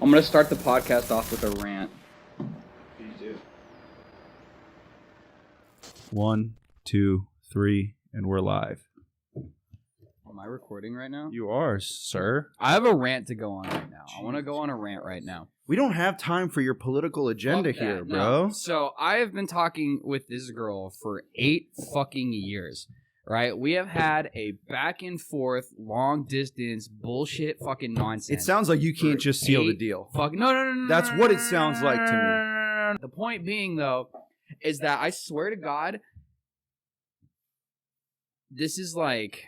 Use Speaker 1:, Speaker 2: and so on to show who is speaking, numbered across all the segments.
Speaker 1: I'm going to start the podcast off with a rant.
Speaker 2: Please do.
Speaker 3: 1, 2, 3, and we're live.
Speaker 1: Am I recording right now?
Speaker 3: You are, sir.
Speaker 1: I have a rant to go on right now. I want to go on a rant right now.
Speaker 3: We don't have time for your political agenda
Speaker 1: Fuck that,
Speaker 3: here,
Speaker 1: no.
Speaker 3: bro.
Speaker 1: So I have been talking with this girl for 8 fucking years, right? We have had a back and forth, long distance, bullshit fucking nonsense.
Speaker 3: It sounds like you can't just seal the deal.
Speaker 1: No.
Speaker 3: That's what it sounds like to me.
Speaker 1: The point being, though, is that I swear to God, this is like...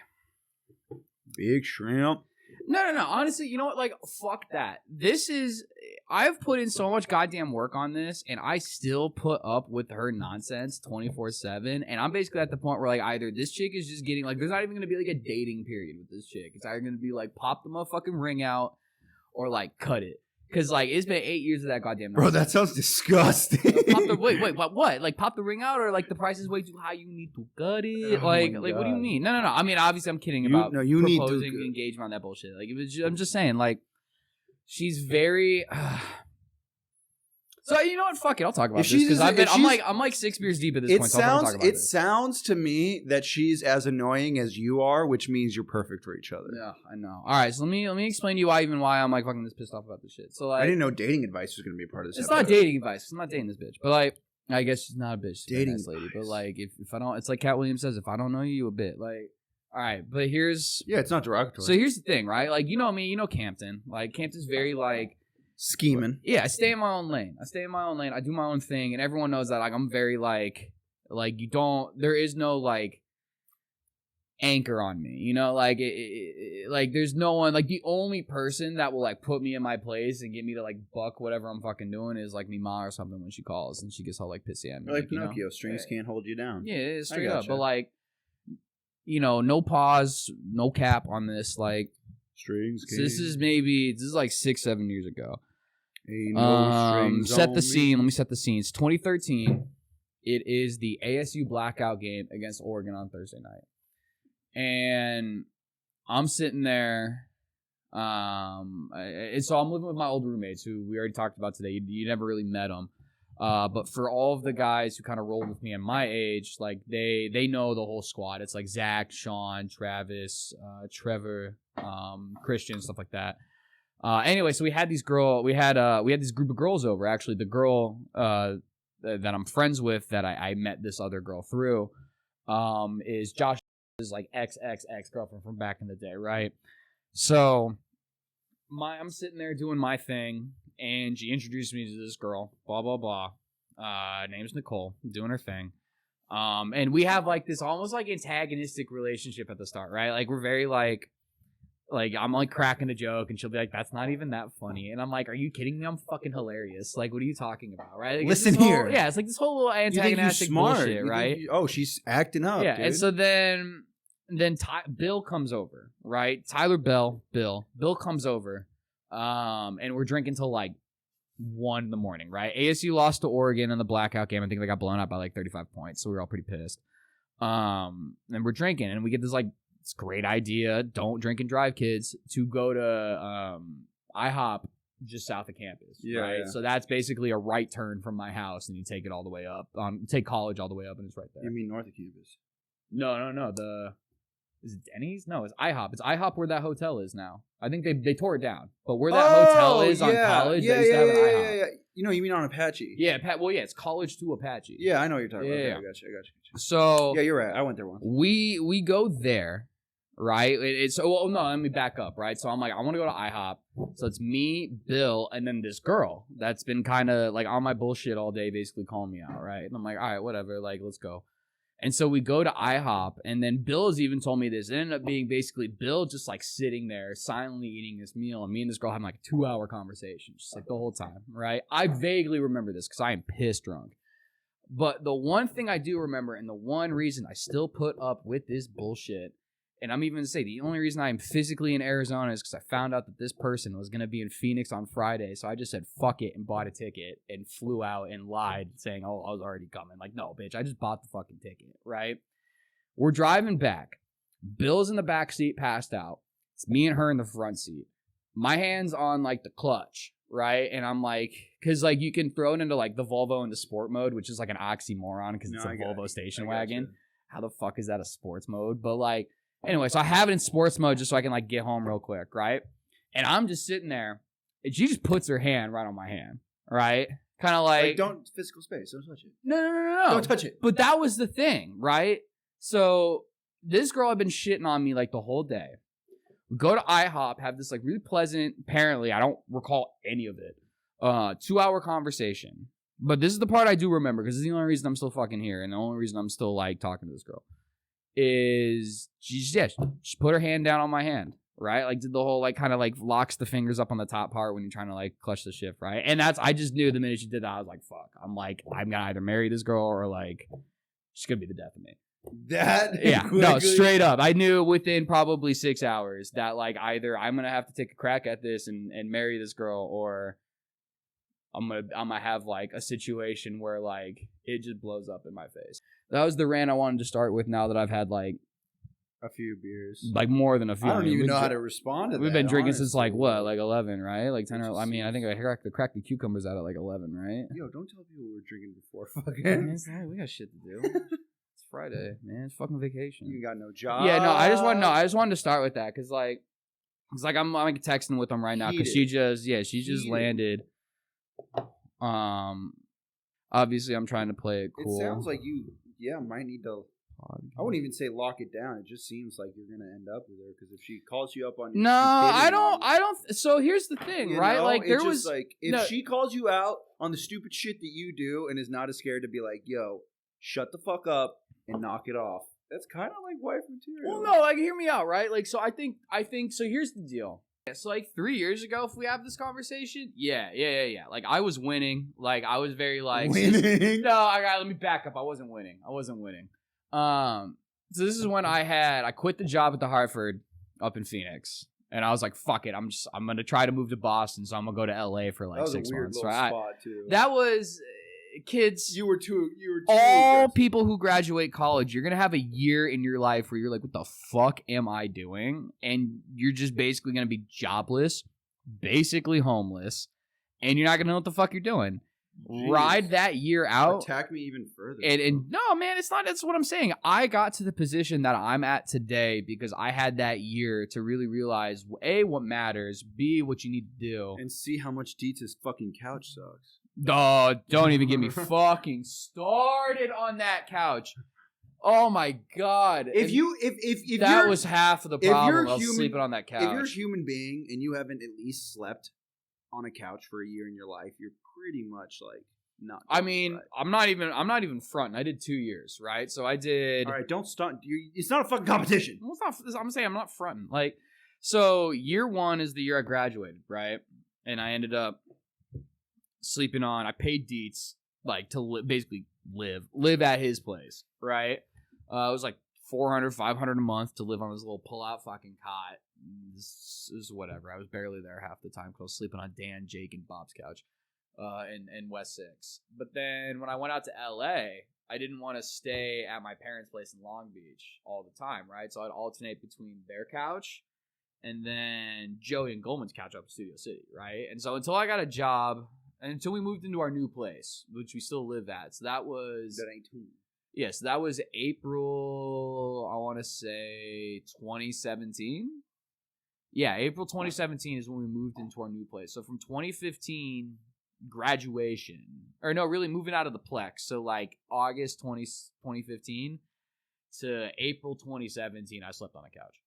Speaker 3: Big shrimp.
Speaker 1: No. Honestly, you know what? Like, fuck that. This is... I've put in so much goddamn work on this, and I still put up with her nonsense 24/7. And I'm basically at the point where, like, either this chick is just getting... Like, there's not even going to be, like, a dating period with this chick. It's either going to be, like, pop the motherfucking ring out or, like, cut it. Because, like, it's been 8 years of that goddamn nonsense.
Speaker 3: Bro, that sounds disgusting.
Speaker 1: Wait, what? Like, pop the ring out, or like the price is way too high, you need to cut it?
Speaker 3: Oh
Speaker 1: like,
Speaker 3: my
Speaker 1: what do
Speaker 3: God.
Speaker 1: you mean? No. I mean, obviously, I'm kidding about
Speaker 3: you need to
Speaker 1: proposing engagement on that bullshit. Like, I'm just saying, like, she's very. So you know what? Fuck it, I'll talk about this because I'm like 6 beers deep at this point. So I'm talk about
Speaker 3: it
Speaker 1: this.
Speaker 3: sounds to me that she's as annoying as you are, which means you're perfect for each other.
Speaker 1: Yeah, I know. All right, so let me explain to you why I'm like fucking this pissed off about this shit. So like,
Speaker 3: I didn't know dating advice was going to be a part of this.
Speaker 1: It's not dating advice. I'm not dating this bitch, but like. I guess she's not a bitch. She's
Speaker 3: Dating
Speaker 1: a nice lady, but like if I don't, it's like Cat Williams says, if I don't know you, you a bit. Like, all right, but here's
Speaker 3: it's not derogatory.
Speaker 1: So here's the thing, right? Like, you know me, you know Campton. Like, Campton's very like
Speaker 3: scheming.
Speaker 1: Yeah, I stay in my own lane. I do my own thing, and everyone knows that. Like, I'm very like you don't. There is no like anchor on me, you know. Like, like there's no one. Like, the only person that will like put me in my place and get me to like buck whatever I'm fucking doing is like Mima or something when she calls and she gets all like pissy at me.
Speaker 3: Like Pinocchio,
Speaker 1: you know?
Speaker 3: strings can't hold you down.
Speaker 1: Yeah, straight up.
Speaker 3: gotcha.
Speaker 1: But like, you know, no pause, no cap on this. Like,
Speaker 3: Strings.
Speaker 1: so this is like 6-7 years ago.
Speaker 3: Ain't no strings
Speaker 1: Set
Speaker 3: on
Speaker 1: the
Speaker 3: me.
Speaker 1: scene. Let me set the scene. It's 2013. It is the ASU blackout game against Oregon on Thursday night. And I'm sitting there. And so I'm living with my old roommates who we already talked about today. You never really met them. But for all of the guys who kind of rolled with me at my age, like they know the whole squad. It's like Zach, Sean, Travis, Trevor, Christian, stuff like that. Anyway, so we had this group of girls over. Actually, the girl that I'm friends with that I met this other girl through is Josh's like ex girlfriend from back in the day, right? So I'm sitting there doing my thing, and she introduced me to this girl, blah blah blah. Name's Nicole, doing her thing. And we have like this almost like antagonistic relationship at the start, right? Like we're very like I'm like cracking a joke and she'll be like, that's not even that funny. And I'm like, are you kidding me? I'm fucking hilarious. Like, what are you talking about? Right? Like,
Speaker 3: Listen here.
Speaker 1: It's like this whole little antagonistic bullshit, right?
Speaker 3: She's acting up.
Speaker 1: Yeah.
Speaker 3: Dude.
Speaker 1: And so then Bill comes over, right? Bill comes over. And we're drinking till like 1 in the morning, right? ASU lost to Oregon in the blackout game. I think they got blown out by like 35 points. So we were all pretty pissed. And we're drinking and we get this like, it's a great idea. Don't drink and drive, kids. To go to IHOP just south of campus.
Speaker 3: Yeah,
Speaker 1: right?
Speaker 3: yeah.
Speaker 1: So that's basically a right turn from my house, and you take it all the way up. Take college all the way up, and it's right there.
Speaker 3: You mean north of campus?
Speaker 1: No. Is it Denny's? No, it's IHOP. It's IHOP where that hotel is now. I think they tore it down, but where that hotel is on College, they used to have an IHOP.
Speaker 3: Yeah. You mean on Apache?
Speaker 1: Yeah, it's College to Apache.
Speaker 3: Yeah, I know what you're talking about.
Speaker 1: Yeah.
Speaker 3: I got you.
Speaker 1: So
Speaker 3: yeah, you're right. I went there once.
Speaker 1: We go there. Right? Let me back up, right? So I'm like, I want to go to IHOP. So it's me, Bill, and then this girl that's been kind of like on my bullshit all day, basically calling me out, right? And I'm like, all right, whatever, like, let's go. And so we go to IHOP, and then Bill has even told me this. It ended up being basically Bill just like sitting there silently eating this meal, and me and this girl having like a 2-hour conversation, just like the whole time, right? I vaguely remember this because I am pissed drunk. But the one thing I do remember, and the one reason I still put up with this bullshit, and I'm even going to say the only reason I'm physically in Arizona is because I found out that this person was going to be in Phoenix on Friday. So I just said, fuck it, and bought a ticket and flew out and lied saying, oh, I was already coming. Like, no, bitch, I just bought the fucking ticket, right? We're driving back. Bill's in the back seat, passed out. It's me and her in the front seat. My hand's on, like, the clutch, right? And I'm like, because like you can throw it into like the Volvo into sport mode, which is like an oxymoron because it's a Volvo station wagon. How the fuck is that a sports mode? But like, anyway, so I have it in sports mode just so I can like get home real quick, right? And I'm just sitting there, and she just puts her hand right on my hand, right? Kind of like
Speaker 3: don't physical space. Don't touch it.
Speaker 1: No.
Speaker 3: Don't touch it.
Speaker 1: But that was the thing, right? So this girl had been shitting on me like the whole day. We go to IHOP, have this like really pleasant, apparently, I don't recall any of it, 2-hour conversation. But this is the part I do remember because this is the only reason I'm still fucking here and the only reason I'm still like talking to this girl is she put her hand down on my hand, right? Like did the whole like kind of like locks the fingers up on the top part when you're trying to like clutch the shift, right? And I just knew the minute she did that, I was like, fuck. I'm gonna either marry this girl or like she's gonna be the death of me. No, straight up. I knew within probably 6 hours that like either I'm gonna have to take a crack at this and marry this girl, or I'm gonna have like a situation where like it just blows up in my face. That was the rant I wanted to start with. Now that I've had like
Speaker 3: a few beers,
Speaker 1: like more than a few.
Speaker 3: I don't even know how to respond to that.
Speaker 1: We've been drinking since like what, like 11, right? Like 10 or I mean, I think I cracked the cucumbers out at like 11, right?
Speaker 3: Yo, don't tell people we're drinking before fucking.
Speaker 1: We got shit to do. Friday, man. It's fucking vacation.
Speaker 3: You got no job.
Speaker 1: Yeah, no. I just wanted to start with that because I'm like texting with them right now because she just landed. Obviously I'm trying to play it cool.
Speaker 3: It sounds like you might need to. I wouldn't even say lock it down. It just seems like you're gonna end up with her because if she calls you up on your
Speaker 1: I don't. So here's the thing, right? Like there was
Speaker 3: like if she calls you out on the stupid shit that you do and is not as scared to be like, yo, shut the fuck up and knock it off. That's kind of like wife material.
Speaker 1: Well, no, like hear me out, right? Like, so I think so. Here's the deal. So like 3 years ago, if we have this conversation, yeah. Like I was winning. Like I was very like
Speaker 3: winning.
Speaker 1: Let me back up. I wasn't winning. So this is when I quit the job at the Hartford up in Phoenix, and I was like, fuck it. I'm gonna try to move to Boston, so I'm gonna go to LA for like 6 months. Right?
Speaker 3: Spot too.
Speaker 1: That was. Kids,
Speaker 3: you were too
Speaker 1: all
Speaker 3: aggressive.
Speaker 1: People who graduate college, you're gonna have a year in your life where you're like, what the fuck am I doing? And you're just basically gonna be jobless, basically homeless, and you're not gonna know what the fuck you're doing. Jeez. Ride that year out.
Speaker 3: Attack me even further.
Speaker 1: And no, man, it's not. That's what I'm saying. I got to the position that I'm at today because I had that year to really realize A, what matters, B, what you need to do,
Speaker 3: and see how much Dietz's fucking couch sucks.
Speaker 1: Oh, don't even get me fucking started on that couch. Oh my god!
Speaker 3: If
Speaker 1: that was half of the problem, I was sleeping on that couch.
Speaker 3: If you're a human being and you haven't at least slept on a couch for a year in your life, you're pretty much like not.
Speaker 1: I mean, right. I'm not even fronting. I did 2 years, right? So I did.
Speaker 3: All right, don't stunt. It's not a fucking competition.
Speaker 1: Well, it's not. I'm saying I'm not fronting. Like, so year 1 is the year I graduated, right? And I ended up sleeping on. I paid Dietz like to basically live at his place, right? It was like $400, $500 a month to live on this little pull-out fucking cot. This is whatever. I was barely there half the time because I was sleeping on Dan, Jake, and Bob's couch in West 6. But then when I went out to LA, I didn't want to stay at my parents' place in Long Beach all the time, right? So I'd alternate between their couch and then Joey and Goldman's couch up in Studio City, right? And so until I got a job, and until we moved into our new place, which we still live at. So that was...
Speaker 3: That ain't too.
Speaker 1: Yes, that was April, I want to say 2017. Yeah, April 2017 is when we moved into our new place. So from 2015, graduation. Or no, really moving out of the Plex. So like August 2015 to April 2017, I slept on a couch.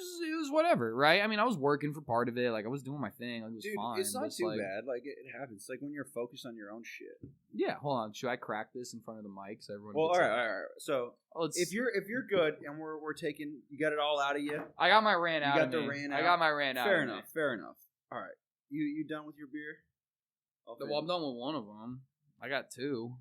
Speaker 1: It was whatever, right? I mean, I was working for part of it. Like, I was doing my thing. Like, it was fine.
Speaker 3: It's not too bad. Like, it happens. Like, when you're focused on your own shit.
Speaker 1: Yeah, hold on. Should I crack this in front of the mic so everyone
Speaker 3: all
Speaker 1: gets
Speaker 3: right. So, if you're good and we're taking... You got it all out of you?
Speaker 1: I got my rant out of me.
Speaker 3: You got the rant out?
Speaker 1: I got my rant out
Speaker 3: Fair enough. All right. You done with your beer?
Speaker 1: Well, I'm done with one of them. I got 2.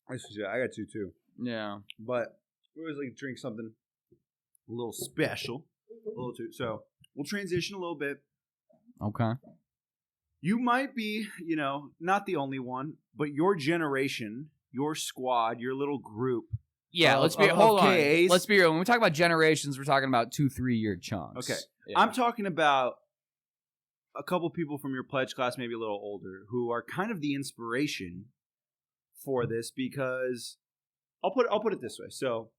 Speaker 3: I got 2, too.
Speaker 1: Yeah.
Speaker 3: But... We always like to drink something a little special, a little too. So we'll transition a little bit.
Speaker 1: Okay.
Speaker 3: You might be, not the only one, but your generation, your squad, your little group
Speaker 1: Yeah,
Speaker 3: of-
Speaker 1: let's be
Speaker 3: of
Speaker 1: hold on.
Speaker 3: KAs.
Speaker 1: Let's be real. When we talk about generations, we're talking about 2-3 year chunks.
Speaker 3: Okay.
Speaker 1: Yeah.
Speaker 3: I'm talking about a couple people from your pledge class, maybe a little older, who are kind of the inspiration for this because I'll put it this way. So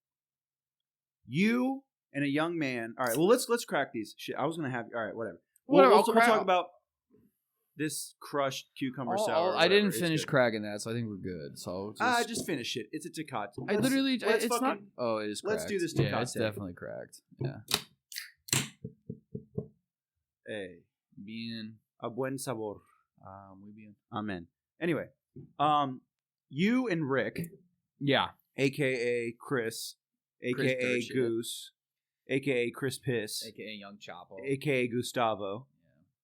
Speaker 3: you and a young man. All right. Well, let's crack these. Shit, I was gonna have. All right, whatever. We'll talk about this crushed cucumber sour.
Speaker 1: I didn't
Speaker 3: It's
Speaker 1: finish
Speaker 3: good.
Speaker 1: cracking that, so I think we're good. So
Speaker 3: Just finish it. It's a Tecate.
Speaker 1: I literally,
Speaker 3: let's
Speaker 1: it's not.
Speaker 3: fucking-
Speaker 1: Oh, it is cracked.
Speaker 3: let's do this
Speaker 1: Yeah,
Speaker 3: Tecate.
Speaker 1: it's definitely cracked. Yeah.
Speaker 3: Hey,
Speaker 1: Bien.
Speaker 3: a buen sabor.
Speaker 1: Muy bien.
Speaker 3: Amen. Anyway, you and Rick,
Speaker 1: Yeah.
Speaker 3: aka Chris, aka
Speaker 1: Chris
Speaker 3: Goose, aka Chris Piss,
Speaker 1: AKA Young Chapo.
Speaker 3: aka Gustavo.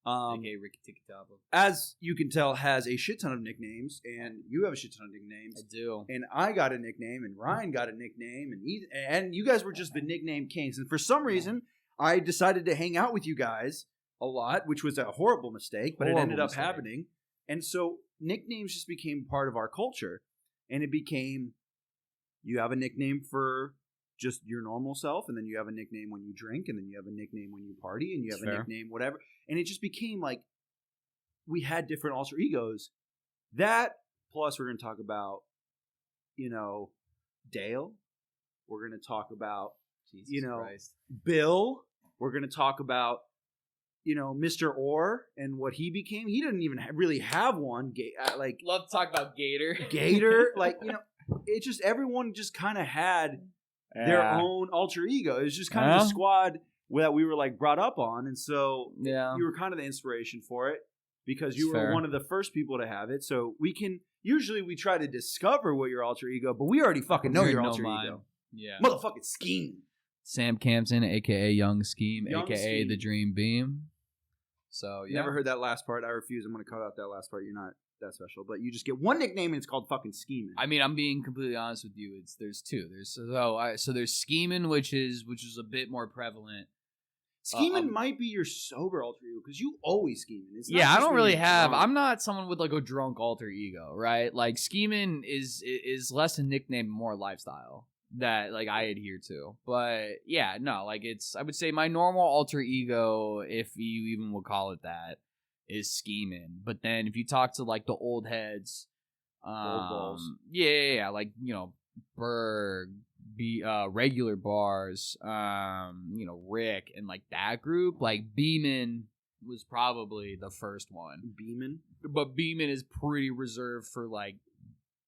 Speaker 1: AKA Ricky Tikitabo.
Speaker 3: As you can tell, has a shit ton of nicknames, and you have a shit ton of nicknames.
Speaker 1: I do.
Speaker 3: And I got a nickname, and Ryan got a nickname, and you guys were just the nickname kings. And for some reason, I decided to hang out with you guys a lot, which was a horrible mistake, but it ended up happening. And so nicknames just became part of our culture, and it became you have a nickname for just your normal self, and then you have a nickname when you drink, and then you have a nickname when you party, and you have a nickname whatever. And it just became like we had different alter egos. That plus we're going to talk about, Dale. We're going to talk about,
Speaker 1: Jesus Christ.
Speaker 3: Bill. We're going to talk about, Mr. Orr and what he became. He didn't even really have one.
Speaker 1: Love to talk about Gator.
Speaker 3: Gator. It just, everyone just kind of had their own alter ego. It was just kind of the squad that we were brought up on. And so you were kind of the inspiration for it because you were one of the first people to have it. So we try to discover what your alter ego, but we already fucking know your alter ego.
Speaker 1: Yeah.
Speaker 3: Motherfucking Scheme.
Speaker 1: Sam Campson, a.k.a. Young Scheme, a.k.a.
Speaker 3: Scheme.
Speaker 1: The Dream Beam. So, yeah.
Speaker 3: Never heard that last part. I refuse. I'm going to cut out that last part. You're not that special. But you just get one nickname and it's called fucking Scheming.
Speaker 1: I mean, I'm being completely honest with you. There's two. There's Scheming, which is a bit more prevalent.
Speaker 3: Scheming might be your sober alter ego because you always scheming. It's not
Speaker 1: Yeah, I
Speaker 3: just
Speaker 1: don't
Speaker 3: when
Speaker 1: really
Speaker 3: you're
Speaker 1: have.
Speaker 3: drunk.
Speaker 1: I'm not someone with a drunk alter ego, right? Scheming is less a nickname, more a lifestyle that I adhere to. But yeah, no, it's I would say my normal alter ego, if you even would call it that, is Scheming. But then if you talk to the old heads,
Speaker 3: Old balls.
Speaker 1: yeah, Berg, regular bars, Rick and that group, Beamin was probably the first one.
Speaker 3: Beamin?
Speaker 1: But Beamin is pretty reserved for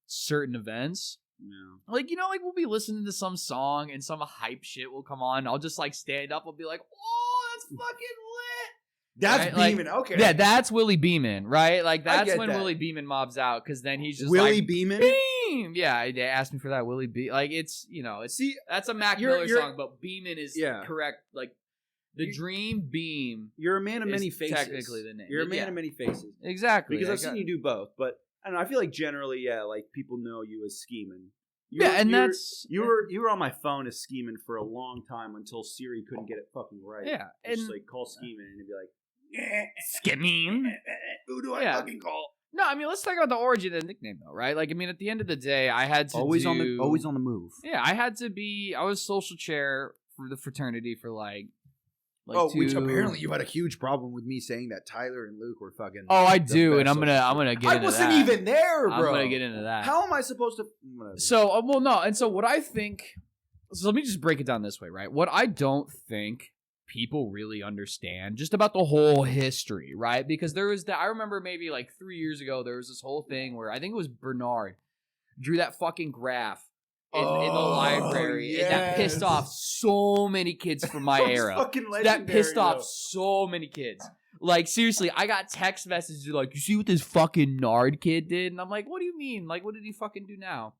Speaker 1: certain events.
Speaker 3: Yeah.
Speaker 1: We'll be listening to some song and some hype shit will come on. I'll just stand up. I'll be like, "Oh, that's fucking lit."
Speaker 3: That's
Speaker 1: Right?
Speaker 3: Beamin. Okay.
Speaker 1: Yeah, that's Willy Beamin, right? That's
Speaker 3: get
Speaker 1: when
Speaker 3: that.
Speaker 1: Willy Beamin mobs out because then he's just
Speaker 3: Willy Beamin?
Speaker 1: Beam. Yeah, they asked me for that Willy Beam. It's
Speaker 3: See,
Speaker 1: that's a Mac
Speaker 3: you're-
Speaker 1: Miller song, but Beamin is correct. The Dream Beam.
Speaker 3: you're a man of many
Speaker 1: is
Speaker 3: faces.
Speaker 1: technically the name.
Speaker 3: You're a man
Speaker 1: Yeah.
Speaker 3: of many faces.
Speaker 1: Exactly.
Speaker 3: Because I've seen you do both. But I don't know. I feel generally, people know you as scheming. You were on my phone as scheming for a long time until Siri couldn't get it fucking right.
Speaker 1: Yeah,
Speaker 3: Just
Speaker 1: and
Speaker 3: call scheming and it'd be like,
Speaker 1: Skimming.
Speaker 3: who do I
Speaker 1: Yeah.
Speaker 3: fucking call?
Speaker 1: No, I mean let's talk about the origin of the nickname though, right? At the end of the day, I had to
Speaker 3: Always
Speaker 1: do,
Speaker 3: on the move.
Speaker 1: Yeah, I was social chair for the fraternity for
Speaker 3: which apparently you had a huge problem with me saying that Tyler and Luke were fucking.
Speaker 1: Oh, I
Speaker 3: the
Speaker 1: do, and
Speaker 3: best
Speaker 1: I'm gonna
Speaker 3: social-
Speaker 1: get into that.
Speaker 3: I wasn't even there, bro.
Speaker 1: I'm gonna get into that.
Speaker 3: How am I supposed to? Whatever.
Speaker 1: So, no, and so what I think. So let me just break it down this way, right? What I don't think people really understand just about the whole history, right? Because there was I remember maybe 3 years ago there was this whole thing where I think it was Bernard drew that fucking graph in the library, and that pissed off so many kids from my era. That pissed off so many kids. Seriously, I got text messages you see what this fucking Nard kid did? And I'm like, what do you mean? What did he fucking do now?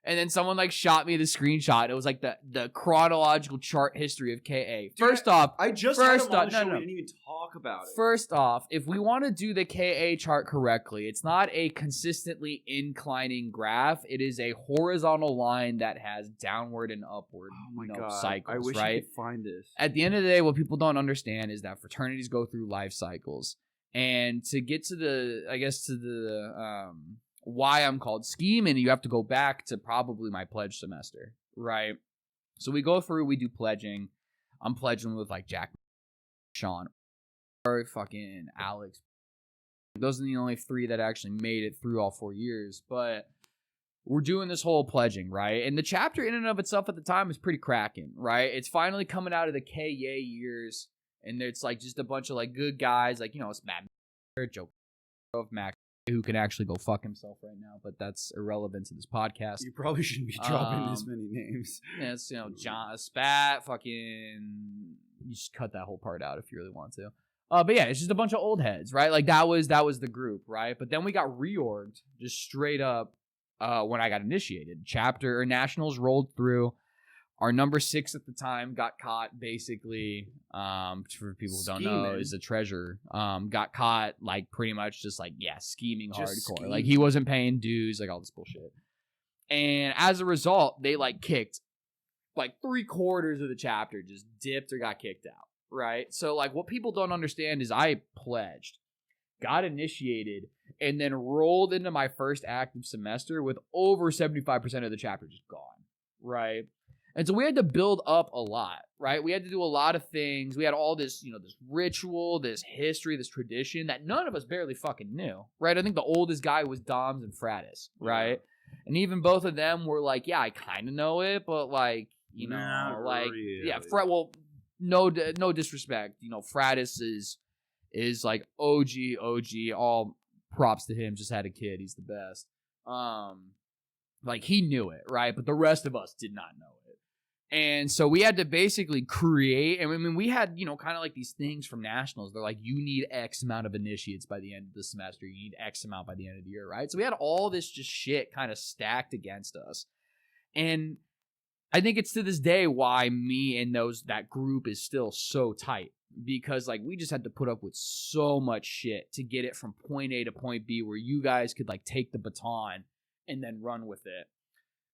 Speaker 1: And then someone shot me the screenshot. It was the chronological chart history of KA. First off,
Speaker 3: I just had him on the show. We didn't even talk about it.
Speaker 1: First off, if we want to do the KA chart correctly, it's not a consistently inclining graph. It is a horizontal line that has downward and upward cycles.
Speaker 3: I wish I could find this.
Speaker 1: At the end of the day, what people don't understand is that fraternities go through life cycles. And to get to the why I'm called scheming, you have to go back to probably my pledge semester. right? So we go through, we do pledging. I'm pledging with like Jack, Sean, or fucking Alex. Those are the only 3 that actually made it through all 4 years. But we're doing this whole pledging, right? And the chapter in and of itself at the time is pretty cracking, right? It's finally coming out of the KA years, and it's like just a bunch of like good guys, like, you know, it's Matt, Joe of Mac, who can actually go fuck himself right now, but that's irrelevant to this podcast.
Speaker 3: You probably shouldn't be dropping this many names.
Speaker 1: Yeah, it's, you know, John Spat, fucking, you just cut that whole part out if you really want to. But yeah, it's just a bunch of old heads, right? Like that was the group, right? But then we got reorged just straight up when I got initiated. Chapter or nationals rolled through. Our number 6 at the time got caught basically, for people who don't know, is a treasurer. Got caught like pretty much just like, yeah, scheming just hardcore. Like he wasn't paying dues, like all this bullshit. And as a result, they like kicked like 3/4 of the chapter just dipped or got kicked out, right? So like what people don't understand is I pledged, got initiated, and then rolled into my first active semester with over 75% of the chapter just gone, right? And so we had to build up a lot, right? We had to do a lot of things. We had all this, you know, this ritual, this history, this tradition that none of us barely fucking knew, right? I think the oldest guy was Doms and Fratis, right? Yeah. And even both of them were like, yeah, I kind of know it, but like, you know, not like, really. Yeah, well, no disrespect. You know, Fratis is like OG, all props to him, just had a kid. He's the best. Like he knew it, right? But the rest of us did not know it. And so we had to basically create, and I mean, we had, you know, kind of like these things from nationals. They're like, you need X amount of initiates by the end of the semester. You need X amount by the end of the year, right? So we had all this just shit kind of stacked against us. And I think it's to this day why me and that group is still so tight. Because like we just had to put up with so much shit to get it from point A to point B where you guys could like take the baton and then run with it.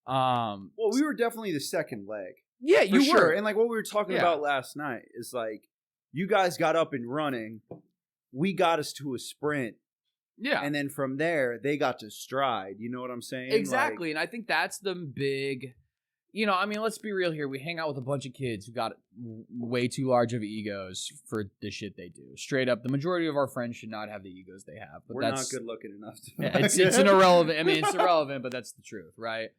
Speaker 3: Well, we were definitely the second leg.
Speaker 1: Yeah, you
Speaker 3: sure.
Speaker 1: were.
Speaker 3: And like what we were talking about last night is like you guys got up and running. We got us to a sprint. Yeah. And then from there, they got to stride. You know what I'm saying?
Speaker 1: Exactly. Like, and I think that's the big, you know, I mean, let's be real here. We hang out with a bunch of kids who got way too large of egos for the shit they do. Straight up, the majority of our friends should not have the egos they have. But
Speaker 3: we're not good looking enough to
Speaker 1: it's an irrelevant. I mean, it's irrelevant, but that's the truth, right?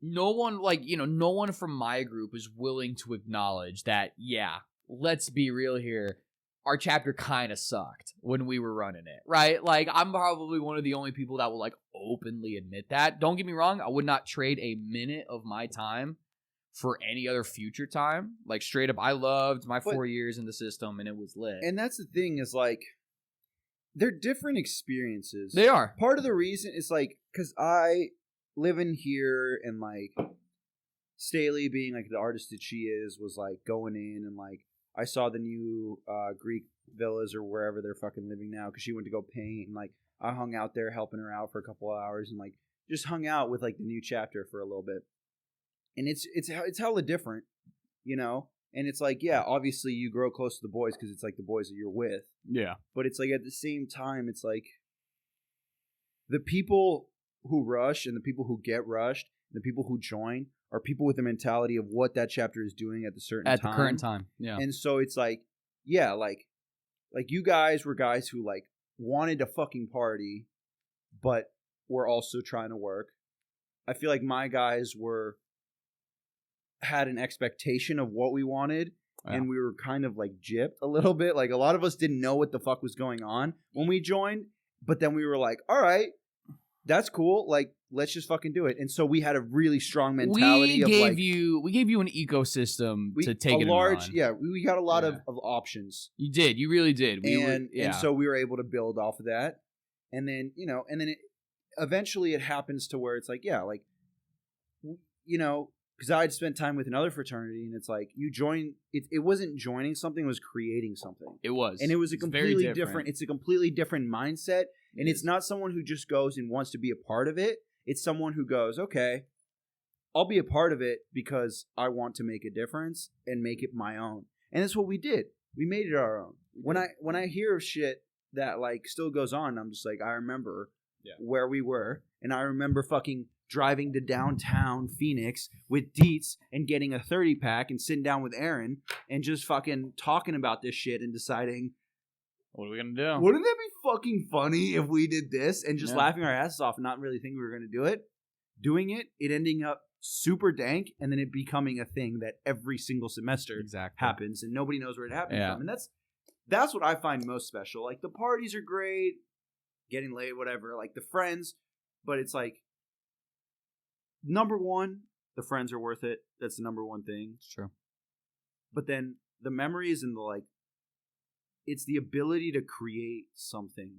Speaker 1: No one from my group is willing to acknowledge that, yeah, let's be real here. Our chapter kind of sucked when we were running it, right? Like, I'm probably one of the only people that will, like, openly admit that. Don't get me wrong. I would not trade a minute of my time for any other future time. Like, straight up, I loved my 4 years in the system, and it was lit.
Speaker 3: And that's the thing is, like, they're different experiences.
Speaker 1: They are.
Speaker 3: Part of the reason is, like, because I live in here, and, like, Staley being, like, the artist that she is, was, like, going in and, like, I saw the new Greek villas or wherever they're fucking living now because she went to go paint, and like I hung out there helping her out for a couple of hours and like just hung out with like the new chapter for a little bit. And it's hella different, you know. And it's like, yeah, obviously you grow close to the boys because it's like the boys that you're with.
Speaker 1: Yeah.
Speaker 3: But it's like at the same time, it's like the people who rush and the people who get rushed, and the people who join are people with the mentality of what that chapter is doing at the current time. Yeah. And so it's like, yeah, like you guys were guys who like wanted to fucking party, but were also trying to work. I feel like my guys had an expectation of what we wanted, and we were kind of like gypped a little bit. Like a lot of us didn't know what the fuck was going on when we joined, but then we were like, all right, that's cool. Like, let's just fucking do it. And so we had a really strong mentality. We gave
Speaker 1: you an ecosystem to take it large.
Speaker 3: Yeah, we got a lot of options.
Speaker 1: You did. You really did.
Speaker 3: And so we were able to build off of that. And then, you know, eventually it happens to where it's like, yeah, like, you know, because I'd spent time with another fraternity, and it's like you join. It wasn't joining something; it was creating something.
Speaker 1: It was,
Speaker 3: and it was a completely different. It's a completely different mindset, and it's not someone who just goes and wants to be a part of it. It's someone who goes, okay, I'll be a part of it because I want to make a difference and make it my own. And that's what we did. We made it our own. When I hear of shit that like still goes on, I'm just like, I remember where we were, and I remember fucking driving to downtown Phoenix with Deets and getting a 30-pack and sitting down with Aaron and just fucking talking about this shit and deciding,
Speaker 1: what are we going to do?
Speaker 3: Wouldn't that be fucking funny if we did this and just laughing our asses off and not really thinking we were going to do it? Doing it ending up super dank, and then it becoming a thing that every single semester happens, and nobody knows where it happened from. And that's what I find most special. Like, the parties are great, getting late, whatever, like the friends, but it's like, number one, the friends are worth it. That's the number one thing.
Speaker 1: It's true.
Speaker 3: But then the memories and the like, it's the ability to create something.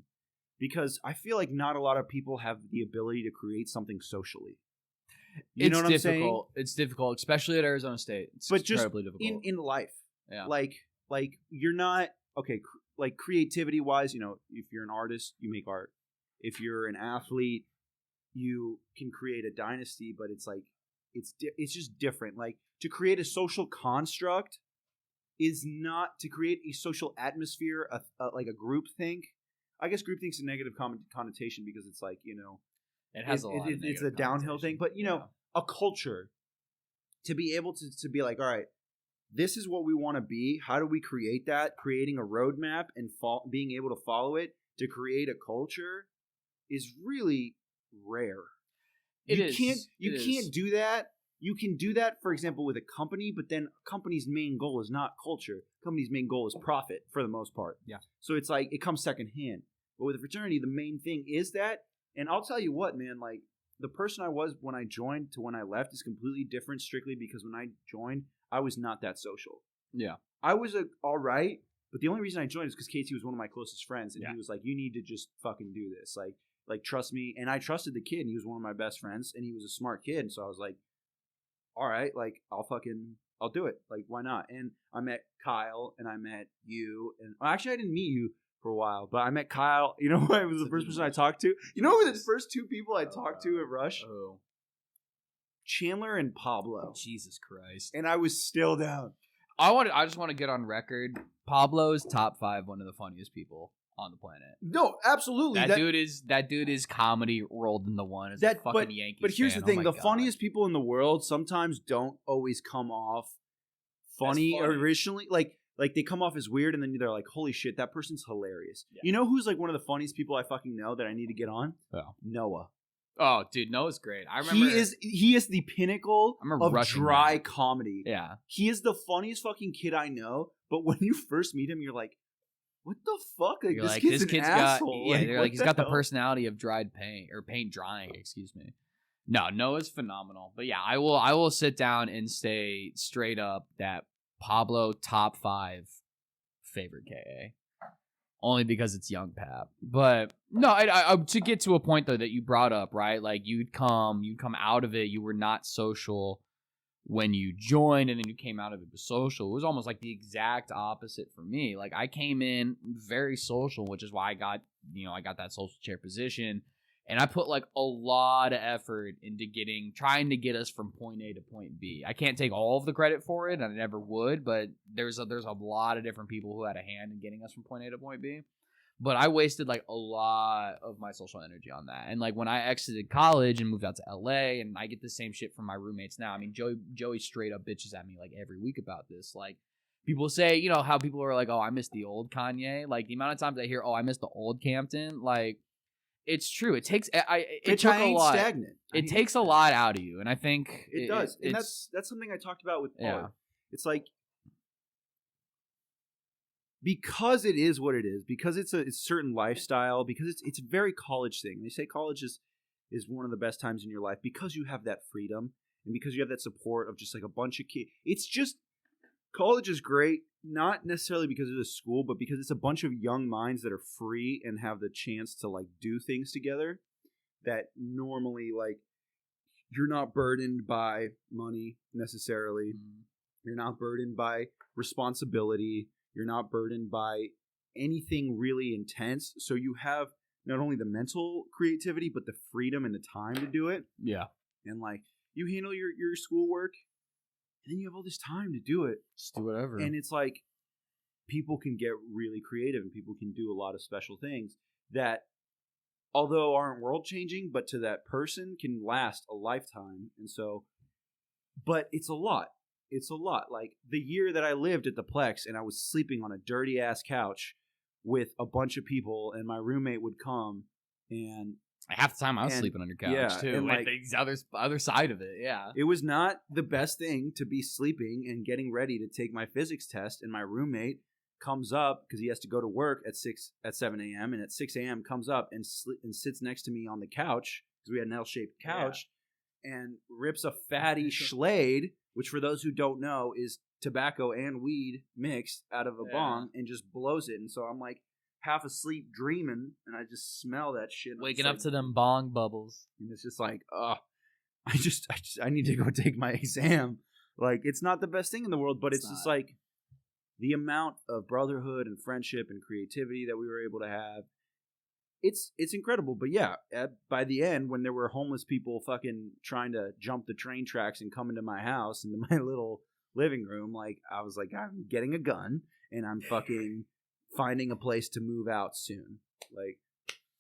Speaker 3: Because I feel like not a lot of people have the ability to create something socially. You know what I'm saying?
Speaker 1: It's difficult, especially at Arizona State. It's incredibly difficult.
Speaker 3: In life.
Speaker 1: Yeah.
Speaker 3: Like you're not, okay, like creativity wise, you know, if you're an artist, you make art. If you're an athlete, you can create a dynasty, but it's like, it's just different. Like, to create a social construct is not to create a social atmosphere, like a group think. I guess group think's a negative connotation because it's like, you know,
Speaker 1: it has a lot of
Speaker 3: it's a downhill thing, but you know, a culture to be able to be like, all right, this is what we want to be. How do we create that? Creating a roadmap and being able to follow it to create a culture is really rare. You can't do that. You can do that, for example, with a company, but then a company's main goal is not culture. Company's main goal is profit for the most part.
Speaker 1: Yeah.
Speaker 3: So it's like, it comes second hand. But with a fraternity, the main thing is that, and I'll tell you what, man, like, the person I was when I joined to when I left is completely different, strictly because when I joined, I was not that social.
Speaker 1: Yeah.
Speaker 3: I was all right, but the only reason I joined is because Casey was one of my closest friends, and he was like, you need to just fucking do this. Like, trust me. And I trusted the kid, and he was one of my best friends, and he was a smart kid, and so I was like, all right, like, I'll do it. Like, why not? And I met Kyle, and I met you, and actually, I didn't meet you for a while, but I met Kyle. You know who was the first person I talked to? You know who the first two people I talked to at Rush?
Speaker 1: Oh.
Speaker 3: Chandler and Pablo.
Speaker 1: Jesus Christ.
Speaker 3: And I was still down.
Speaker 1: I just want to get on record. Pablo's top 5, one of the funniest people on the planet.
Speaker 3: No, absolutely.
Speaker 1: That dude is comedy rolled into one as a fucking Yankees
Speaker 3: But here's
Speaker 1: fan.
Speaker 3: the thing: the
Speaker 1: God.
Speaker 3: funniest people in the world sometimes don't always come off funny. Originally. Like they come off as weird, and then they're like, "Holy shit, that person's hilarious." Yeah. You know who's like one of the funniest people I fucking know that I need to get on?
Speaker 1: Oh.
Speaker 3: Noah.
Speaker 1: Oh, dude, Noah's great. I remember
Speaker 3: he is the pinnacle of dry comedy.
Speaker 1: Yeah,
Speaker 3: he is the funniest fucking kid I know. But when you first meet him, you're like, "What the fuck? Like, this kid's an asshole."
Speaker 1: Yeah, he's got the personality of dried paint or paint drying. Excuse me. No, Noah's phenomenal. But yeah, I will sit down and say straight up that Pablo top 5 favorite KA. Only because it's young Pap. But no, I to get to a point though that you brought up, right? Like you'd come out of it, you were not social when you joined, and then you came out of it with social. It was almost like the exact opposite for me. Like I came in very social, which is why I got that social chair position. And I put like a lot of effort into trying to get us from point A to point B. I can't take all of the credit for it, and I never would, but there's a lot of different people who had a hand in getting us from point A to point B. But I wasted like a lot of my social energy on that. And like when I exited college and moved out to LA, and I get the same shit from my roommates now. I mean, Joey straight up bitches at me like every week about this. Like people say, you know, how people are like, "Oh, I miss the old Kanye." Like the amount of times I hear, "Oh, I miss the old Campton." Like it's true. It takes it took a lot.
Speaker 3: Stagnant.
Speaker 1: It takes a lot out of you, and I think
Speaker 3: it does. And that's something I talked about with Paul. Yeah. It's like, because it is what it is, because it's a certain lifestyle, because it's a very college thing. They say college is one of the best times in your life because you have that freedom and because you have that support of just like a bunch of kids. It's just, college is great, not necessarily because of the school, but because it's a bunch of young minds that are free and have the chance to like do things together that normally like you're not burdened by money necessarily. Mm. You're not burdened by responsibility. You're not burdened by anything really intense. So you have not only the mental creativity, but the freedom and the time to do it.
Speaker 1: Yeah.
Speaker 3: And like you handle your schoolwork, and then you have all this time to do it.
Speaker 1: Just do whatever.
Speaker 3: And it's like people can get really creative and people can do a lot of special things that although aren't world changing, but to that person can last a lifetime. And so, but it's a lot. It's a lot. Like the year that I lived at the Plex and I was sleeping on a dirty ass couch with a bunch of people, and my roommate would come, and
Speaker 1: half the time I was sleeping on your couch too.
Speaker 3: And
Speaker 1: like the other side of it, yeah.
Speaker 3: It was not the best thing to be sleeping and getting ready to take my physics test, and my roommate comes up because he has to go to work at 7 a.m. and at 6 a.m. comes up and sits next to me on the couch because we had an L-shaped couch, and rips a fatty Schlade, which for those who don't know is tobacco and weed mixed out of a bong, and just blows it. And so I'm like half asleep dreaming, and I just smell that shit.
Speaker 1: Waking up to them bong bubbles.
Speaker 3: And it's just like, I need to go take my exam. Like, it's not the best thing in the world, but it's just like the amount of brotherhood and friendship and creativity that we were able to have. It's incredible. But yeah, by the end, when there were homeless people fucking trying to jump the train tracks and come into my house, into my little living room, like, I was like, I'm getting a gun and I'm fucking finding a place to move out soon. Like,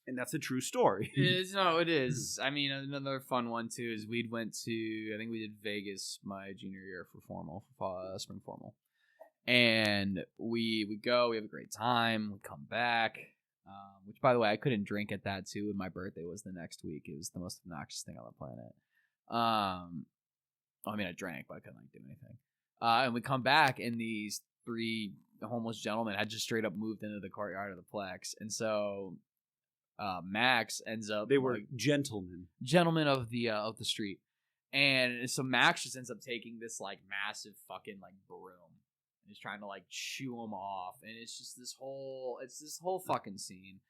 Speaker 3: and that's a true story.
Speaker 1: It is. I mean, another fun one too is I think we did Vegas my junior year for formal, spring formal. And we go, we have a great time, we come back, which, by the way, I couldn't drink at that too, and my birthday was the next week. It was the most obnoxious thing on the planet. I mean, I drank, but I couldn't do anything. And we come back, and these 3 homeless gentlemen had just straight up moved into the courtyard of the Plex, and so Max ends up.
Speaker 3: They were gentlemen
Speaker 1: of the street, and so Max just ends up taking this like massive fucking like broom. He's trying to like chew them off, and it's just this whole fucking scene,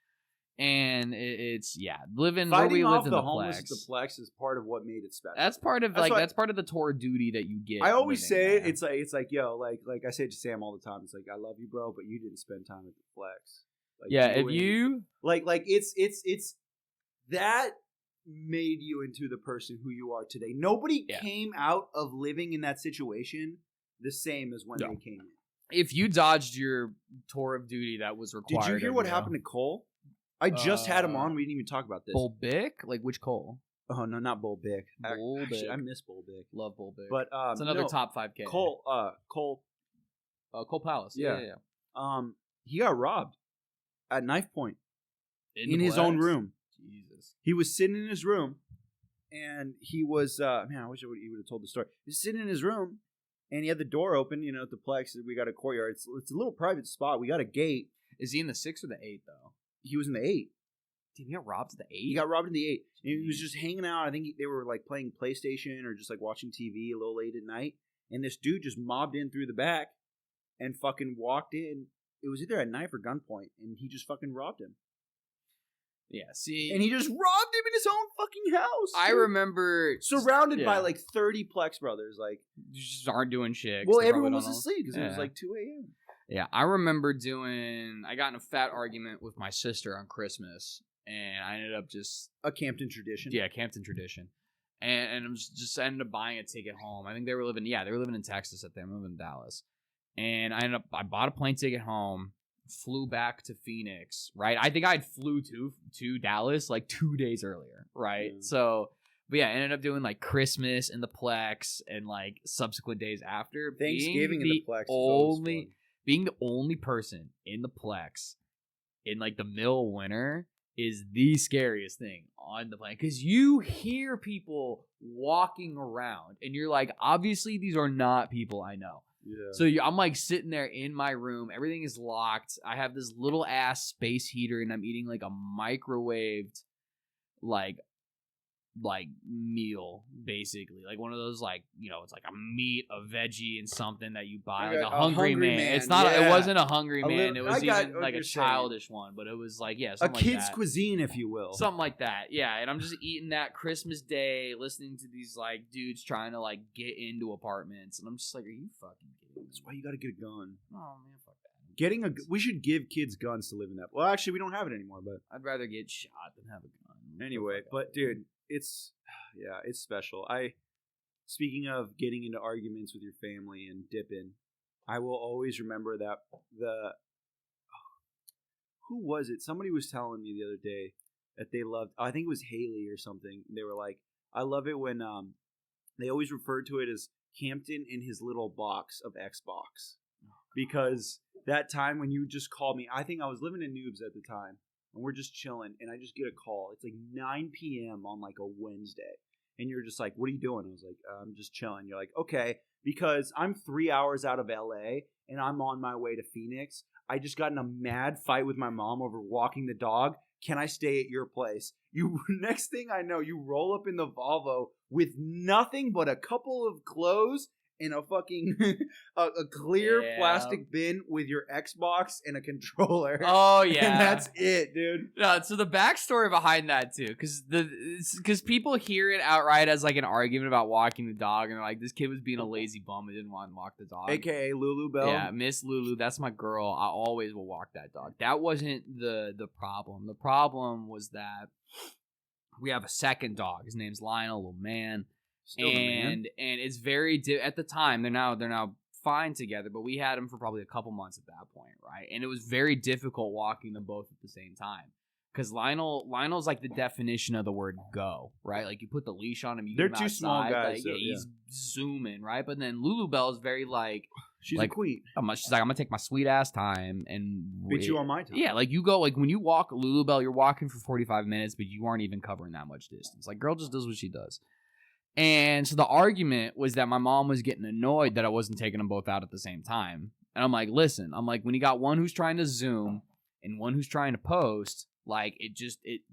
Speaker 1: and it's living where we lived in the
Speaker 3: homeless
Speaker 1: Plex.
Speaker 3: At the Plex is part of what made it special.
Speaker 1: That's part of that's part of the tour duty that you get.
Speaker 3: I always say it's like yo, like I say to Sam all the time. It's like, I love you, bro, but you didn't spend time at the Plex. Like,
Speaker 1: if you
Speaker 3: like it's that made you into the person who you are today. Nobody came out of living in that situation the same as when they came in.
Speaker 1: If you dodged your tour of duty that was required.
Speaker 3: Did you hear what happened to Cole? I just had him on. We didn't even talk about this.
Speaker 1: Bull Bick? Like, which Cole?
Speaker 3: Oh, no, not Bull Bick.
Speaker 1: Bick.
Speaker 3: I miss Bull Bick.
Speaker 1: Love Bull Bick.
Speaker 3: But
Speaker 1: it's another top 5K.
Speaker 3: Cole
Speaker 1: Palace. Yeah.
Speaker 3: He got robbed at knife point in his
Speaker 1: Plex?
Speaker 3: own room.
Speaker 1: Jesus.
Speaker 3: He was sitting in his room, and he was man, I wish he would have told the story. He was sitting in his room, and he had the door open, at the Plex. We got a courtyard. It's a little private spot. We got a gate.
Speaker 1: Is he in the 6 or the 8, though?
Speaker 3: He was in the 8.
Speaker 1: Did he get robbed in the 8?
Speaker 3: He got robbed in the 8. And he was just hanging out. I think they were like playing PlayStation or just like watching TV a little late at night. And this dude just mobbed in through the back and fucking walked in. It was either at knife or gunpoint, and he just fucking robbed him.
Speaker 1: Yeah, see.
Speaker 3: And he just robbed him in his own fucking house.
Speaker 1: I remember.
Speaker 3: Surrounded by like 30 Plex brothers. Like,
Speaker 1: you just aren't doing shit.
Speaker 3: Well, everyone was asleep because it was like 2 a.m.
Speaker 1: Yeah, I remember I got in a fat argument with my sister on Christmas, and I ended up just.
Speaker 3: A Campton tradition.
Speaker 1: Yeah, Campton tradition. And I'm just ended up buying a ticket home. I think they were living in Texas at the time. I lived in Dallas. And I bought a plane ticket home, flew back to Phoenix, right? I think I flew to Dallas like 2 days earlier, right? Yeah. So, but yeah, I ended up doing like Christmas in the Plex and like subsequent days after.
Speaker 3: Thanksgiving in the Plex.
Speaker 1: Being the only person in the Plex in like the middle of winter is the scariest thing on the plane, because you hear people walking around and you're like, obviously these are not people I know.
Speaker 3: Yeah.
Speaker 1: So I'm like sitting there in my room. Everything is locked. I have this little ass space heater, and I'm eating like a microwaved like meal, basically, like one of those like, it's like a meat, a veggie, and something that you buy like a hungry man. It's not. Yeah. It wasn't a hungry man. It was even like a childish one, but it was like
Speaker 3: a kid's cuisine, if you will,
Speaker 1: something like that. Yeah, and I'm just eating that Christmas Day, listening to these like dudes trying to like get into apartments, and I'm just like, are you fucking kidding me?
Speaker 3: That's why you got to get a gun.
Speaker 1: Oh man, fuck that.
Speaker 3: We should give kids guns to live in that. Well, actually, we don't have it anymore, but
Speaker 1: I'd rather get shot than have a gun.
Speaker 3: Anyway, but dude. It's special. Speaking of getting into arguments with your family and dipping, I will always remember that who was it? Somebody was telling me the other day that they loved. I think it was Haley or something. They were like, I love it when they always referred to it as Campton in his little box of Xbox. Because that time when you just called me, I think I was living in Noobs at the time, and we're just chilling, and I just get a call. It's like 9 p.m. on like a Wednesday, and you're just like, what are you doing? I was like, I'm just chilling. You're like, okay, because I'm 3 hours out of LA, and I'm on my way to Phoenix. I just got in a mad fight with my mom over walking the dog. Can I stay at your place? You next thing I know, you roll up in the Volvo with nothing but a couple of clothes and a fucking a clear plastic bin with your Xbox and a controller.
Speaker 1: Oh yeah,
Speaker 3: and that's it, dude.
Speaker 1: No, so the backstory behind that too, because people hear it outright as like an argument about walking the dog, and they're like, this kid was being a lazy bum and didn't want to walk the dog.
Speaker 3: AKA Lulu Bell.
Speaker 1: Yeah, Miss Lulu, that's my girl. I always will walk that dog. That wasn't the problem. The problem was that we have a second dog. His name's Lionel, little man.
Speaker 3: Still
Speaker 1: and it's very at the time they're now fine together, but we had him for probably a couple months at that point, right? And it was very difficult walking them both at the same time because Lionel's like the definition of the word go, right? Like you put the leash on him,
Speaker 3: they're
Speaker 1: get him
Speaker 3: two
Speaker 1: outside,
Speaker 3: small guys,
Speaker 1: like,
Speaker 3: so,
Speaker 1: he's zooming, right? But then Lulu Bell is very like
Speaker 3: she's
Speaker 1: like,
Speaker 3: a queen.
Speaker 1: She's like, I'm gonna take my sweet ass time and
Speaker 3: beat you on my time.
Speaker 1: Yeah, like you go like when you walk Lulu Bell, you're walking for 45 minutes, but you aren't even covering that much distance. Like girl just does what she does. And so the argument was that my mom was getting annoyed that I wasn't taking them both out at the same time. And I'm like, listen, when you got one who's trying to Zoom and one who's trying to post, like it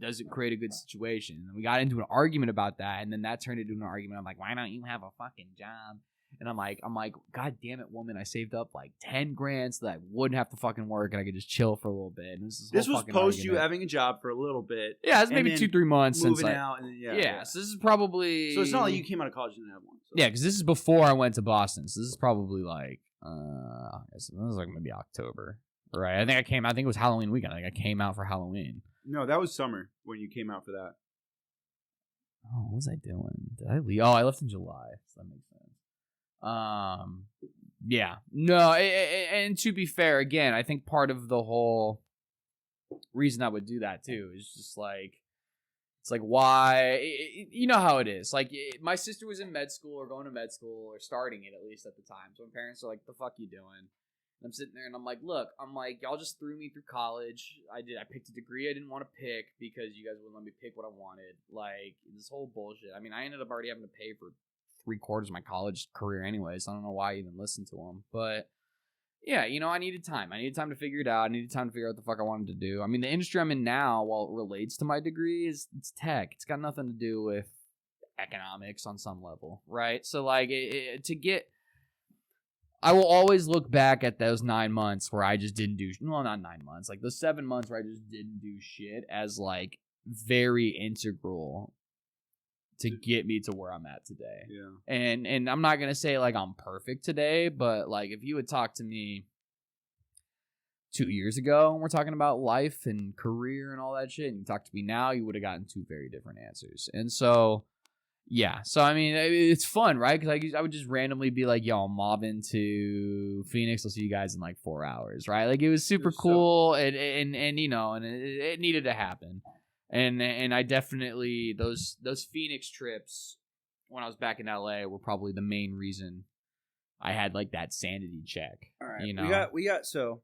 Speaker 1: doesn't create a good situation. And we got into an argument about that, and then that turned into an argument. I'm like, why don't you have a fucking job? And I'm like, God damn it, woman! I saved up like $10,000 so that I wouldn't have to fucking work and I could just chill for a little bit. And
Speaker 3: this was post you having a job for a little bit.
Speaker 1: Yeah, it's maybe 2-3 months since
Speaker 3: moving out. And then, yeah.
Speaker 1: So this is probably.
Speaker 3: So it's not like you came out of college and didn't have one. So.
Speaker 1: Yeah, because this is before I went to Boston. So this is probably like this was like maybe October, right? I think it was Halloween weekend. I think I came out for Halloween.
Speaker 3: No, that was summer when you came out for that.
Speaker 1: Oh, what was I doing? Did I leave? Oh, I left in July. So that makes sense. Yeah, no, and to be fair, again, I think part of the whole reason I would do that too is just like, it's like, why, you know how it is. Like, my sister was in med school or going to med school or starting it at least at the time. So my parents are like, the fuck you doing? And I'm sitting there and I'm like, look, y'all just threw me through college. I picked a degree I didn't want to pick because you guys wouldn't let me pick what I wanted. Like, this whole bullshit. I mean, I ended up already having to pay for 3/4 of my college career anyway, so I don't know why I even listened to them. But yeah, I needed time. I needed time to figure it out. I needed time to figure out what the fuck I wanted to do. I mean, the industry I'm in now, while it relates to my degree, it's tech. It's got nothing to do with economics on some level, right? So like I will always look back at those 9 months where I just didn't do, well, not 9 months, like those 7 months where I just didn't do shit as like very integral to get me to where I'm at today.
Speaker 3: Yeah.
Speaker 1: And I'm not going to say like I'm perfect today, but like if you had talked to me 2 years ago and we're talking about life and career and all that shit, and you talk to me now, you would have gotten 2 very different answers. And so, yeah. So, I mean, it's fun, right? Because I would just randomly be like, yo, I'm mobbing to Phoenix. I'll see you guys in like 4 hours, right? Like it was super cool and it needed to happen. And I definitely those Phoenix trips when I was back in LA were probably the main reason I had like that sanity check.
Speaker 3: All right, we got so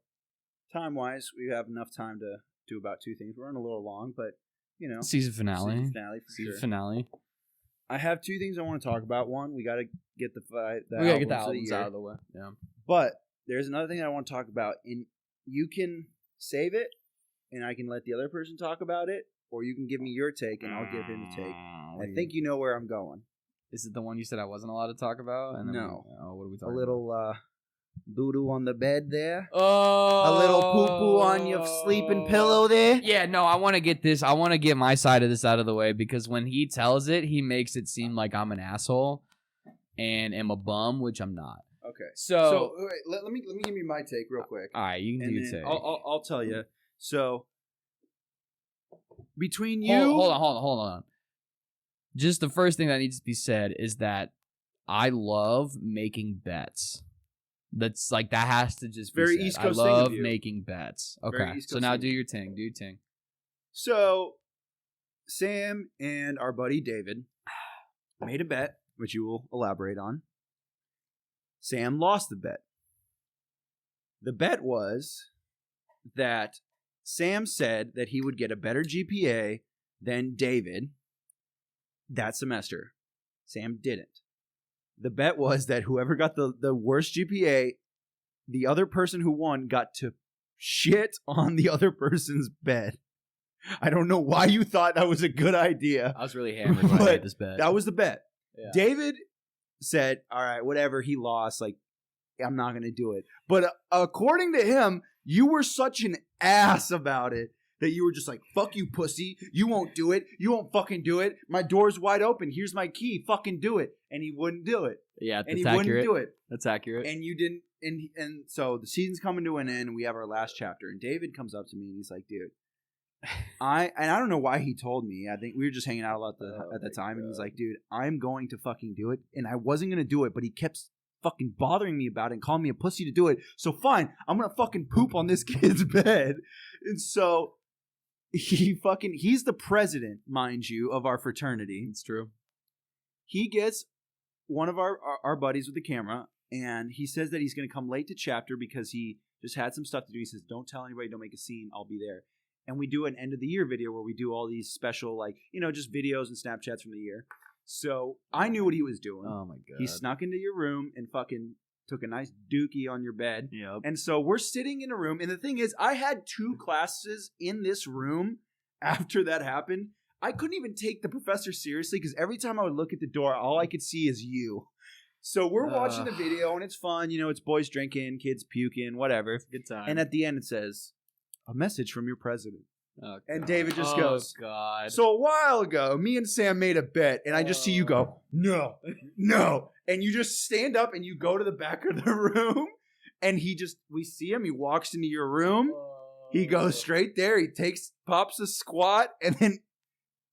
Speaker 3: time wise we have enough time to do about 2 things. We're running a little long, but
Speaker 1: season finale
Speaker 3: for
Speaker 1: finale.
Speaker 3: I have 2 things I want to talk about. One, we got to get the
Speaker 1: albums out of the way. Yeah,
Speaker 3: but there's another thing I want to talk about, and you can save it, and I can let the other person talk about it. Or you can give me your take, and I'll give him a take. I think you know where I'm going.
Speaker 1: Is it the one you said I wasn't allowed to talk about? And
Speaker 3: no.
Speaker 1: What are we talking about?
Speaker 3: A little doo-doo on the bed there.
Speaker 1: Oh.
Speaker 3: A little poo-poo on your sleeping pillow there.
Speaker 1: Yeah, no, I want to get this. I want to get my side of this out of the way because when he tells it, he makes it seem like I'm an asshole and am a bum, which I'm not.
Speaker 3: Okay.
Speaker 1: So
Speaker 3: wait, let me give you my take real quick.
Speaker 1: All right, you can do your take.
Speaker 3: I'll tell you. So between you,
Speaker 1: hold on. Just the first thing that needs to be said is that I love making bets. That's like that has to just be
Speaker 3: very
Speaker 1: said.
Speaker 3: East Coast
Speaker 1: I love
Speaker 3: thing of you.
Speaker 1: making bets. Okay, so now do your thing.
Speaker 3: So Sam and our buddy David made a bet, which you will elaborate on. Sam lost the bet. The bet was that Sam said that he would get a better GPA than David that semester. Sam didn't. The bet was that whoever got the worst GPA, the other person who won got to shit on the other person's bed. I don't know why you thought that was a good idea.
Speaker 1: I was really hammered when I made this bet.
Speaker 3: That was the bet.
Speaker 1: Yeah.
Speaker 3: David said, all right, whatever, he lost. Like, I'm not going to do it. But according to him, you were such an ass about it that you were just like, fuck you, pussy. You won't do it. You won't fucking do it. My door's wide open. Here's my key. Fucking do it. And he wouldn't do it.
Speaker 1: Yeah,
Speaker 3: and
Speaker 1: that's
Speaker 3: he
Speaker 1: accurate.
Speaker 3: wouldn't do it.
Speaker 1: That's accurate.
Speaker 3: And you didn't. And so the season's coming to an end, and we have our last chapter. And David comes up to me, and he's like, dude, I don't know why he told me. I think we were just hanging out a lot at the time. God. And he's like, dude, I'm going to fucking do it. And I wasn't going to do it, but he kept fucking bothering me about it and calling me a pussy to do it. So fine, I'm going to fucking poop on this kid's bed. And so he's the president, mind you, of our fraternity.
Speaker 1: It's true.
Speaker 3: He gets one of our buddies with the camera, and he says that he's going to come late to chapter because he just had some stuff to do. He says, don't tell anybody, don't make a scene, I'll be there. And we do an end of the year video where we do all these special, like, just videos and Snapchats from the year. So I knew what he was doing.
Speaker 1: Oh my God.
Speaker 3: He snuck into your room and fucking took a nice dookie on your bed.
Speaker 1: Yep.
Speaker 3: And so we're sitting in a room. And the thing is, I had 2 classes in this room after that happened. I couldn't even take the professor seriously because every time I would look at the door, all I could see is you. So we're watching the video and it's fun. It's boys drinking, kids puking, whatever.
Speaker 1: Good time.
Speaker 3: And at the end it says, a message from your president.
Speaker 1: Oh,
Speaker 3: and David just goes,
Speaker 1: God.
Speaker 3: So a while ago, me and Sam made a bet, and I just see you go, no. And you just stand up and you go to the back of the room, and we see him, he walks into your room, he goes straight there, he pops a squat, and then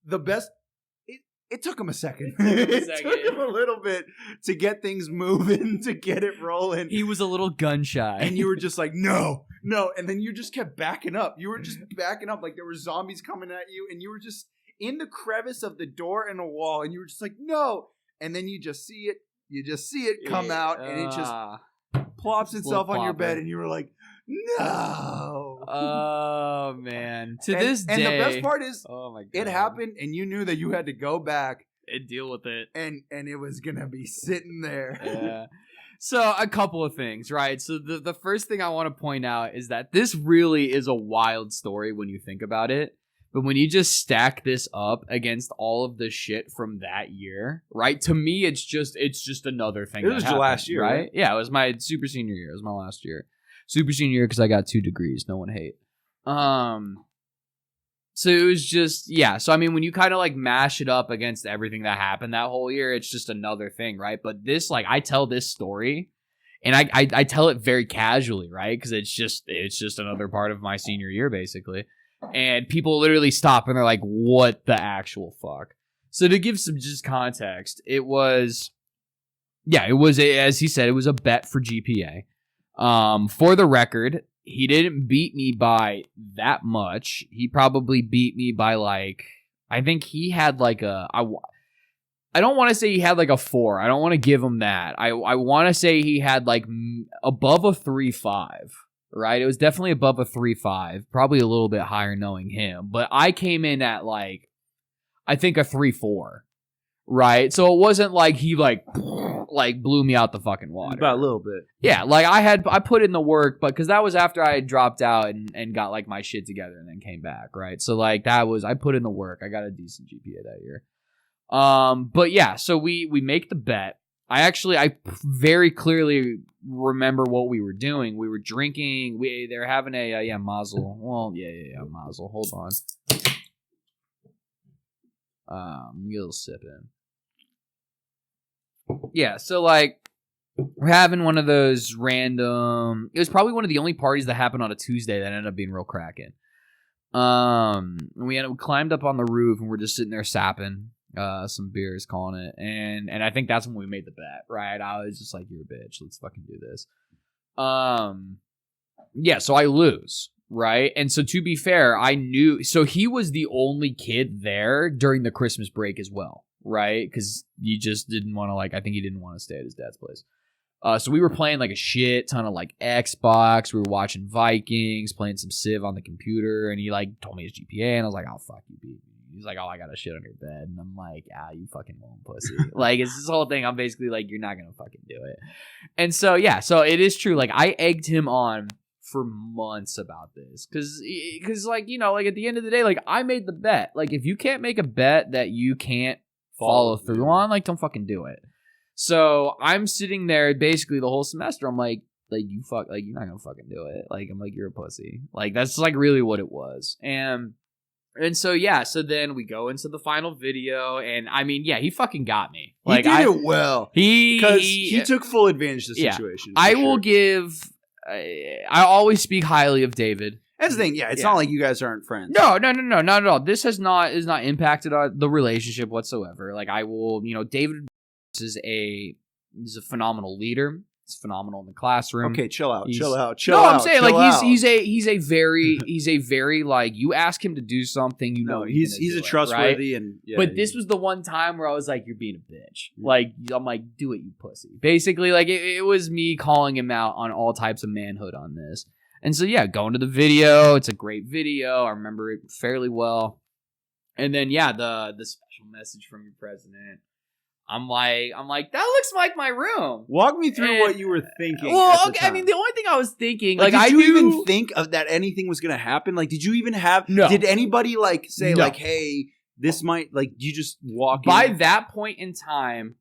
Speaker 3: the best, it took him a second. It took him a little bit to get things moving, to get it rolling.
Speaker 1: He was a little gun shy.
Speaker 3: And you were just like, no. And then you just kept backing up. You were just backing up like there were zombies coming at you. And you were just in the crevice of the door and a wall. And you were just like, no. And then you just see it. You just see it come out. And it just plops itself on your bed. And you were like, no.
Speaker 1: Oh, man. To this day.
Speaker 3: And the best part is,
Speaker 1: oh my God,
Speaker 3: it happened. And you knew that you had to go back
Speaker 1: and deal with it.
Speaker 3: And it was going to be sitting there.
Speaker 1: Yeah. So a couple of things, right? So the first thing I want to point out is that this really is a wild story when you think about it. But when you just stack this up against all of the shit from that year, right? To me, it's just another thing.
Speaker 3: It was your last year, right?
Speaker 1: Yeah, it was my super senior year. It was my last year. Super senior year because I got 2 degrees. No one hate. So it was just, yeah. So, I mean, when you kind of like mash it up against everything that happened that whole year, it's just another thing, right? But this, like, I tell this story and I tell it very casually, right? Because it's just another part of my senior year, basically. And people literally stop and they're like, what the actual fuck? So to give some just context, it was, as he said, it was a bet for GPA. For the record, he didn't beat me by that much. He probably beat me by like, I think he had like I don't want to say he had like a 4. I don't want to give him that. I want to say he had like above a 3.5, right? It was definitely above a 3.5, probably a little bit higher knowing him. But I came in at like, I think a 3.4, right? So it wasn't like he like blew me out the fucking water.
Speaker 3: About a little bit.
Speaker 1: Yeah, like I put in the work, but because that was after I had dropped out and got like my shit together and then came back, right? So like I put in the work. I got a decent GPA that year. But yeah, so we make the bet. I very clearly remember what we were doing. We were drinking. They're having a mazel. Well, yeah, mazel. Hold on. Get a little sip in. Yeah, so like we're having one of those random. It was probably one of the only parties that happened on a Tuesday that ended up being real cracking. We climbed up on the roof and we're just sitting there sapping some beers, calling it, and I think that's when we made the bet, right? I was just like, "You're a bitch. Let's fucking do this." Yeah, so I lose, right? And so to be fair, I knew, so he was the only kid there during the Christmas break as well, right? Because he just didn't want to, like, I think he didn't want to stay at his dad's place. So we were playing like a shit ton of like Xbox. We were watching Vikings, playing some Civ on the computer, and he like told me his GPA, and I was like, "Oh fuck you, Pete." He's like, "Oh, I got a shit on your bed," and I'm like, "Ah, you fucking won't, pussy." Like it's this whole thing. I'm basically like, "You're not gonna fucking do it," and so yeah, so it is true. Like I egged him on for months about this, because like, you know, like at the end of the day, like I made the bet. Like if you can't make a bet that you can't follow through on, like don't fucking do it. So I'm sitting there basically the whole semester. I'm like you fuck, like you're not gonna fucking do it. Like I'm like, you're a pussy. Like that's like really what it was. And so yeah, so then we go into the final video, and I mean, yeah, he fucking got me. Like
Speaker 3: he did it well. Because he took full advantage of the situation.
Speaker 1: I will give. I always speak highly of David.
Speaker 3: That's the thing. Yeah, it's not like you guys aren't friends.
Speaker 1: No, not at all. This is not impacted the relationship whatsoever. Like I will, you know, David is a phenomenal leader. He's phenomenal in the classroom.
Speaker 3: Okay, chill out.
Speaker 1: I'm saying like he's a very like, you ask him to do something, you know,
Speaker 3: he's a trustworthy, right? And
Speaker 1: but this was the one time where I was like, you're being a bitch. Like I'm like, do it, you pussy. Basically, like it was me calling him out on all types of manhood on this. And so yeah, going to the video. It's a great video. I remember it fairly well. And then yeah, the special message from your president. I'm like, that looks like my room.
Speaker 3: Walk me through what you were thinking.
Speaker 1: Well, okay, I mean, the only thing I was thinking,
Speaker 3: like did you even think of that anything was going to happen? Like, did you even have?
Speaker 1: No.
Speaker 3: Did anybody like say like, hey, this might like? You just walk
Speaker 1: by
Speaker 3: in?
Speaker 1: That point in time.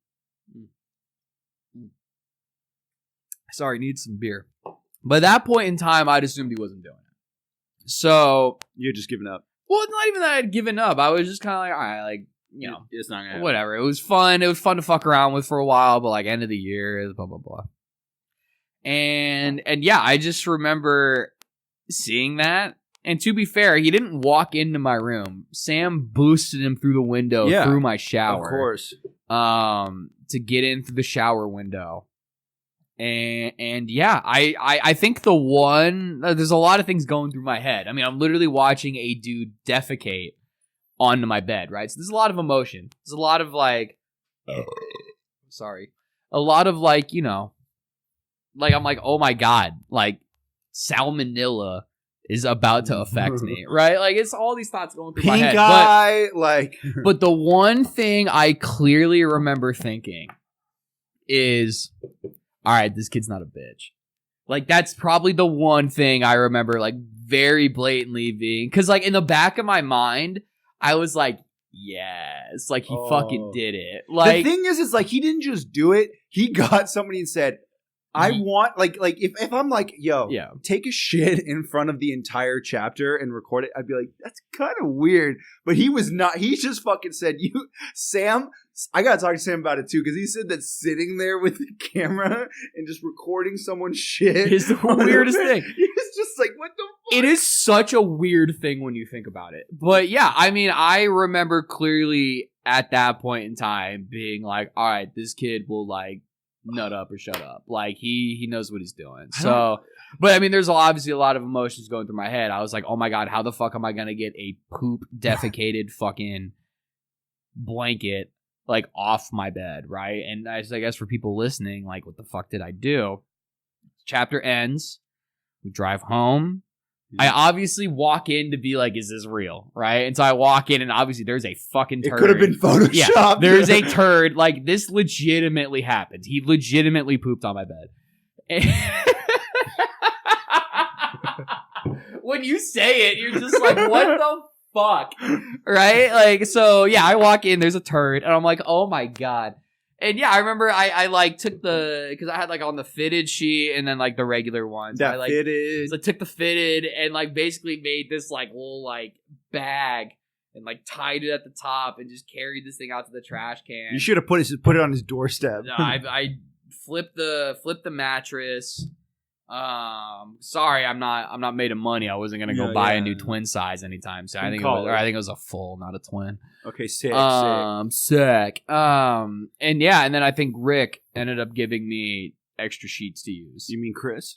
Speaker 1: Sorry, need some beer. By that point in time, I'd assumed he wasn't doing it. So
Speaker 3: you're just giving up.
Speaker 1: Well, it's not even that I'd given up. I was just kind of like, all right, like. You know,
Speaker 3: it's not gonna happen.
Speaker 1: Whatever. It was fun. It was fun to fuck around with for a while, but like end of the year, blah blah blah. And yeah, I just remember seeing that. And to be fair, he didn't walk into my room. Sam boosted him through the window through my shower,
Speaker 3: of course,
Speaker 1: to get in through the shower window. And yeah, I think the one there's a lot of things going through my head. I mean, I'm literally watching a dude defecate onto my bed, right? So there's a lot of emotion. There's a lot of like, a lot of like, you know, like I'm like, oh my god, like salmonella is about to affect me, right? Like it's all these thoughts going through my head.
Speaker 3: But
Speaker 1: the one thing I clearly remember thinking is, all right, this kid's not a bitch. Like that's probably the one thing I remember like very blatantly being, because like in the back of my mind, I was like, yes, like he fucking did it. Like
Speaker 3: the thing is, it's like he didn't just do it. He got somebody and said, I want like if I'm like, yo, take a shit in front of the entire chapter and record it, I'd be like, that's kind of weird. But he was not. He just fucking said, Sam, I gotta talk to Sam about it too, because he said that sitting there with the camera and just recording someone's shit
Speaker 1: is the weirdest thing.
Speaker 3: It's just like, what the fuck?
Speaker 1: It is such a weird thing when you think about it. But yeah, I mean, I remember clearly at that point in time being like, all right, this kid will like nut up or shut up. Like he knows what he's doing. So, but I mean, there's obviously a lot of emotions going through my head. I was like, oh my god, how the fuck am I gonna get a poop defecated fucking blanket like off my bed, right? And I guess for people listening, like, what the fuck did I do? Chapter ends. We drive home. I obviously walk in to be like, is this real? Right? And so I walk in and obviously there's a fucking turd.
Speaker 3: It could have been photoshopped.
Speaker 1: Yeah, there's a turd. Like, this legitimately happened. He legitimately pooped on my bed. When you say it, you're just like, what the fuck? Right? Like, so yeah, I walk in, there's a turd, and I'm like, oh my god. And yeah, I remember I like took because I had like on the fitted sheet and then like the regular ones.
Speaker 3: That
Speaker 1: I like
Speaker 3: fitted.
Speaker 1: So I took the fitted and like basically made this like little like bag and like tied it at the top and just carried this thing out to the trash can.
Speaker 3: You should have put it on his doorstep.
Speaker 1: No, I flipped the mattress. Sorry, I'm not made of money. I wasn't gonna go buy a new twin size anytime soon. I think it was a full, not a twin.
Speaker 3: Okay, sick.
Speaker 1: Sick. And yeah, and then I think Rick ended up giving me extra sheets to use.
Speaker 3: You mean Chris?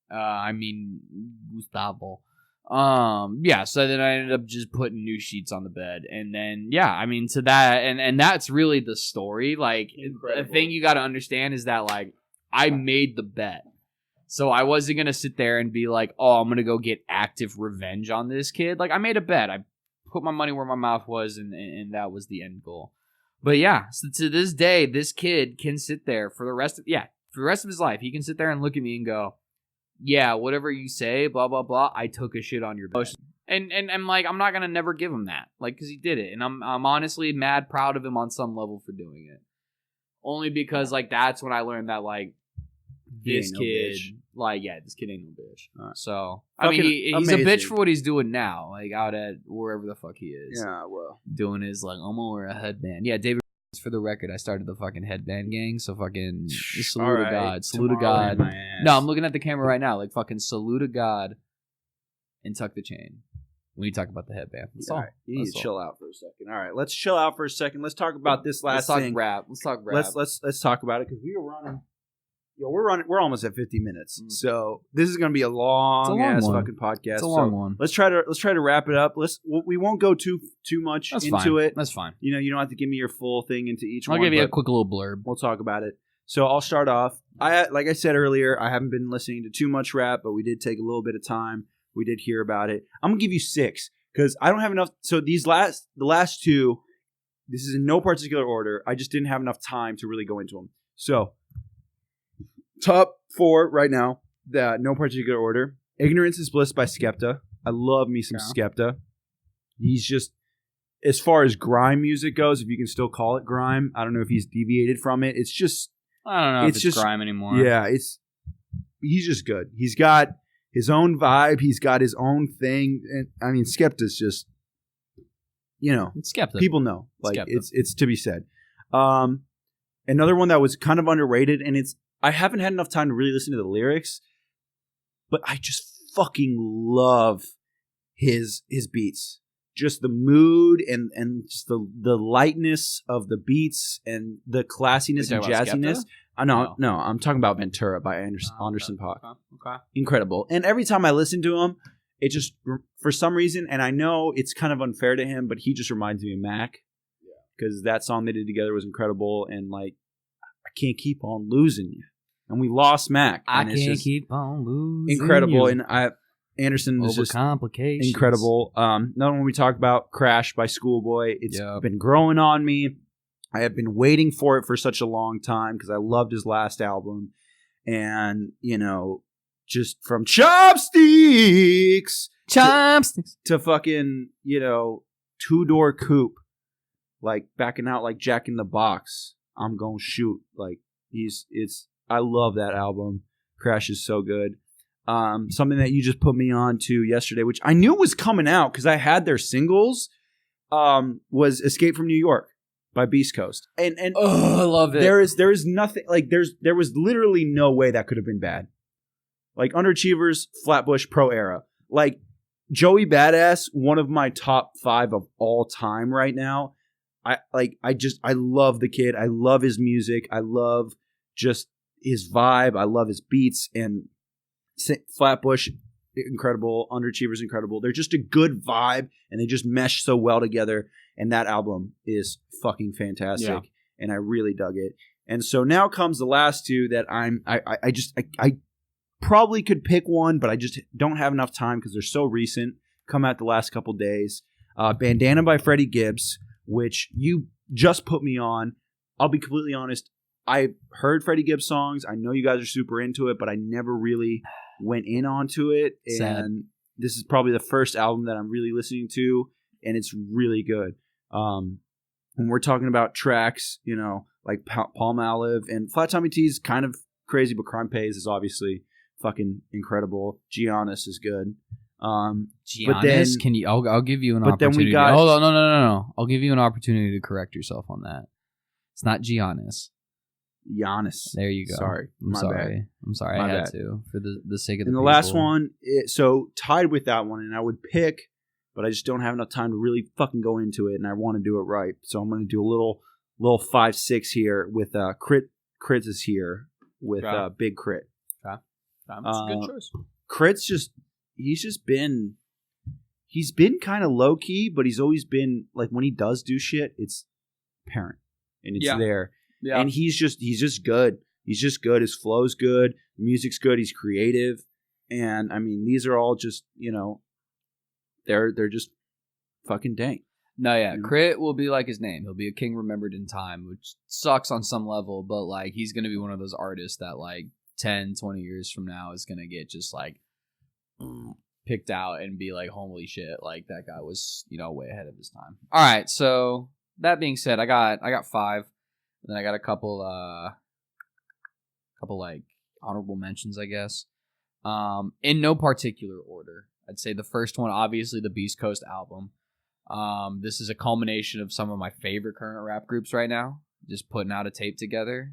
Speaker 1: I mean Gustavo. Yeah, so then I ended up just putting new sheets on the bed, and then I mean to that, and that's really the story. Like the thing you got to understand is that like I made the bet, so I wasn't gonna sit there and be like, oh, I'm gonna go get active revenge on this kid. Like I made a bet, I put my money where my mouth was, and that was the end goal. But yeah, so to this day, this kid can sit there for the rest of his life. He can sit there and look at me and go, yeah, whatever you say, blah, blah, blah, I took a shit on your bed. And like, I'm not going to never give him that. Like, because he did it. And I'm honestly mad proud of him on some level for doing it. Only because, like, that's when I learned that, like, this kid, this kid ain't no bitch. Right. So, I mean, he's a bitch for what he's doing now. Like, out at wherever the fuck he is.
Speaker 3: Yeah, well.
Speaker 1: Doing his, like, I'm going to wear a headband. Yeah, David, for the record, I started the fucking headband gang, so fucking salute to God. Salute to God. No, I'm looking at the camera right now, like fucking salute to God and tuck the chain when you talk about the headband. That's all.
Speaker 3: Right. You need to chill out for a second. All right, let's chill out for a second. Let's talk about this last thing.
Speaker 1: Let's talk rap.
Speaker 3: Let's talk about it because we are running. We're almost at 50 minutes, so this is going to be a long ass fucking podcast.
Speaker 1: It's a long one.
Speaker 3: Let's try to wrap it up. We won't go too much into it.
Speaker 1: That's fine.
Speaker 3: You know, you don't have to give me your full thing into each one.
Speaker 1: I'll give you a quick little blurb.
Speaker 3: We'll talk about it. So I'll start off. Like I said earlier, I haven't been listening to too much rap, but we did take a little bit of time. We did hear about it. I'm gonna give you 6 because I don't have enough. So the last 2, this is in no particular order. I just didn't have enough time to really go into them. So. Top 4 right now, no particular order. Ignorance is Bliss by Skepta. I love me some Skepta. He's just, as far as grime music goes, if you can still call it grime, I don't know if he's deviated from it. It's just...
Speaker 1: I don't know if it's just grime anymore.
Speaker 3: Yeah, he's just good. He's got his own vibe. He's got his own thing. And I mean, Skepta's just,
Speaker 1: it's Skepta.
Speaker 3: People know. Like, it's to be said. Another one that was kind of underrated, and I haven't had enough time to really listen to the lyrics, but I just fucking love his beats. Just the mood and just the lightness of the beats and the classiness and jazziness. No, I'm talking about Ventura by Anderson .Paak.
Speaker 1: Okay.
Speaker 3: Incredible. And every time I listen to him, it just, for some reason, and I know it's kind of unfair to him, but he just reminds me of Mac. Because that song they did together was incredible, and like, I can't keep on losing you. And we lost Mac.
Speaker 1: I can't keep on losing.
Speaker 3: Incredible.
Speaker 1: You.
Speaker 3: And Anderson is just
Speaker 1: complications.
Speaker 3: Incredible. Another one we talked about, Crash by Schoolboy. It's been growing on me. I have been waiting for it for such a long time because I loved his last album. And, just from Chopsticks to fucking, two-door coupe, like backing out like Jack in the Box. I'm gonna shoot. Like I love that album. Crash is so good. Something that you just put me on to yesterday, which I knew was coming out because I had their singles, was Escape from New York by Beast Coast. And
Speaker 1: I love it.
Speaker 3: There is nothing like there was literally no way that could have been bad. Like Underachievers, Flatbush, Pro Era. Like Joey Badass, one of my top 5 of all time right now. I love the kid. I love his music. I love just his vibe. I love his beats. And Flatbush, incredible. Underachievers, incredible. They're just a good vibe, and they just mesh so well together. And that album is fucking fantastic, and I really dug it. And so now comes the last 2 that I probably could pick one, but I just don't have enough time because they're so recent. Come out the last couple days. Bandanna by Freddie Gibbs, which you just put me on. I'll be completely honest. I heard Freddie Gibbs songs. I know you guys are super into it, but I never really went in onto it. And this is probably the first album that I'm really listening to, and it's really good. When we're talking about tracks, like Palm Olive and Flat Tommy T's kind of crazy, but Crime Pays is obviously fucking incredible. Giannis is good.
Speaker 1: Giannis, can you? I'll give you an opportunity. Then we got. Hold on, no. I'll give you an opportunity to correct yourself on that. It's not Giannis.
Speaker 3: Giannis.
Speaker 1: There you go.
Speaker 3: Sorry,
Speaker 1: I'm sorry. I had to for the sake of the.
Speaker 3: And the
Speaker 1: people.
Speaker 3: last one, so tied with that one, and I would pick, but I just don't have enough time to really fucking go into it, and I want to do it right. So I'm going to do a little 5-6 here with Crit. Crit is here with Big Crit.
Speaker 1: That's a good choice.
Speaker 3: Crit's he's just been he's been kind of low key, but he's always been like when he does do shit, it's apparent and it's there. Yeah. And he's just good. He's just good. His flow's good. The music's good. He's creative. And I mean, these are all just, they're just fucking dank.
Speaker 1: No, yeah. Crit will be like his name. He'll be a king remembered in time, which sucks on some level, but like he's going to be one of those artists that like 10, 20 years from now is going to get just like picked out and be like, holy shit, like that guy was, way ahead of his time. All right, so that being said, I got 5, and then I got a couple like honorable mentions, I guess. In no particular order. I'd say the first one, obviously the Beast Coast album. This is a culmination of some of my favorite current rap groups right now, just putting out a tape together.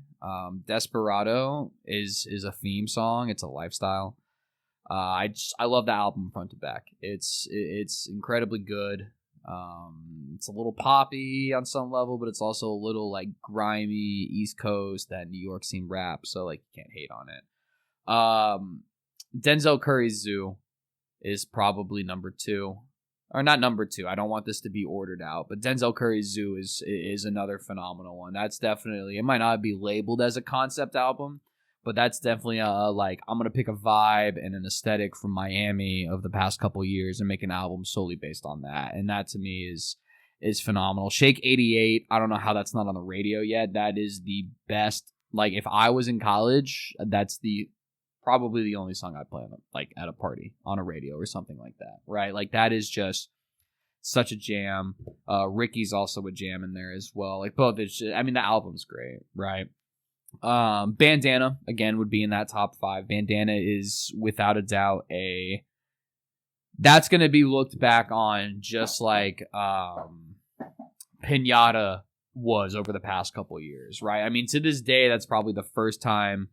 Speaker 1: Desperado is a theme song. It's a lifestyle. I love the album front to back. It's incredibly good. It's a little poppy on some level, but it's also a little like grimy East Coast, that New York scene rap. So like you can't hate on it. Denzel Curry's Zoo is probably number 2. Or not number 2. I don't want this to be ordered out, but Denzel Curry's Zoo is another phenomenal one. That's definitely, it might not be labeled as a concept album, but that's definitely like I'm gonna pick a vibe and an aesthetic from Miami of the past couple years and make an album solely based on that. And that to me is phenomenal. Shake 88. I don't know how that's not on the radio yet. That is the best. Like if I was in college, that's probably the only song I'd play on like at a party on a radio or something like that, right? Like that is just such a jam. Ricky's also a jam in there as well. Like both, the album's great, right? Bandanna again would be in that top 5. Bandanna is without a doubt that's going to be looked back on just like Pinata was over the past couple of years, right? I mean, to this day, that's probably the first time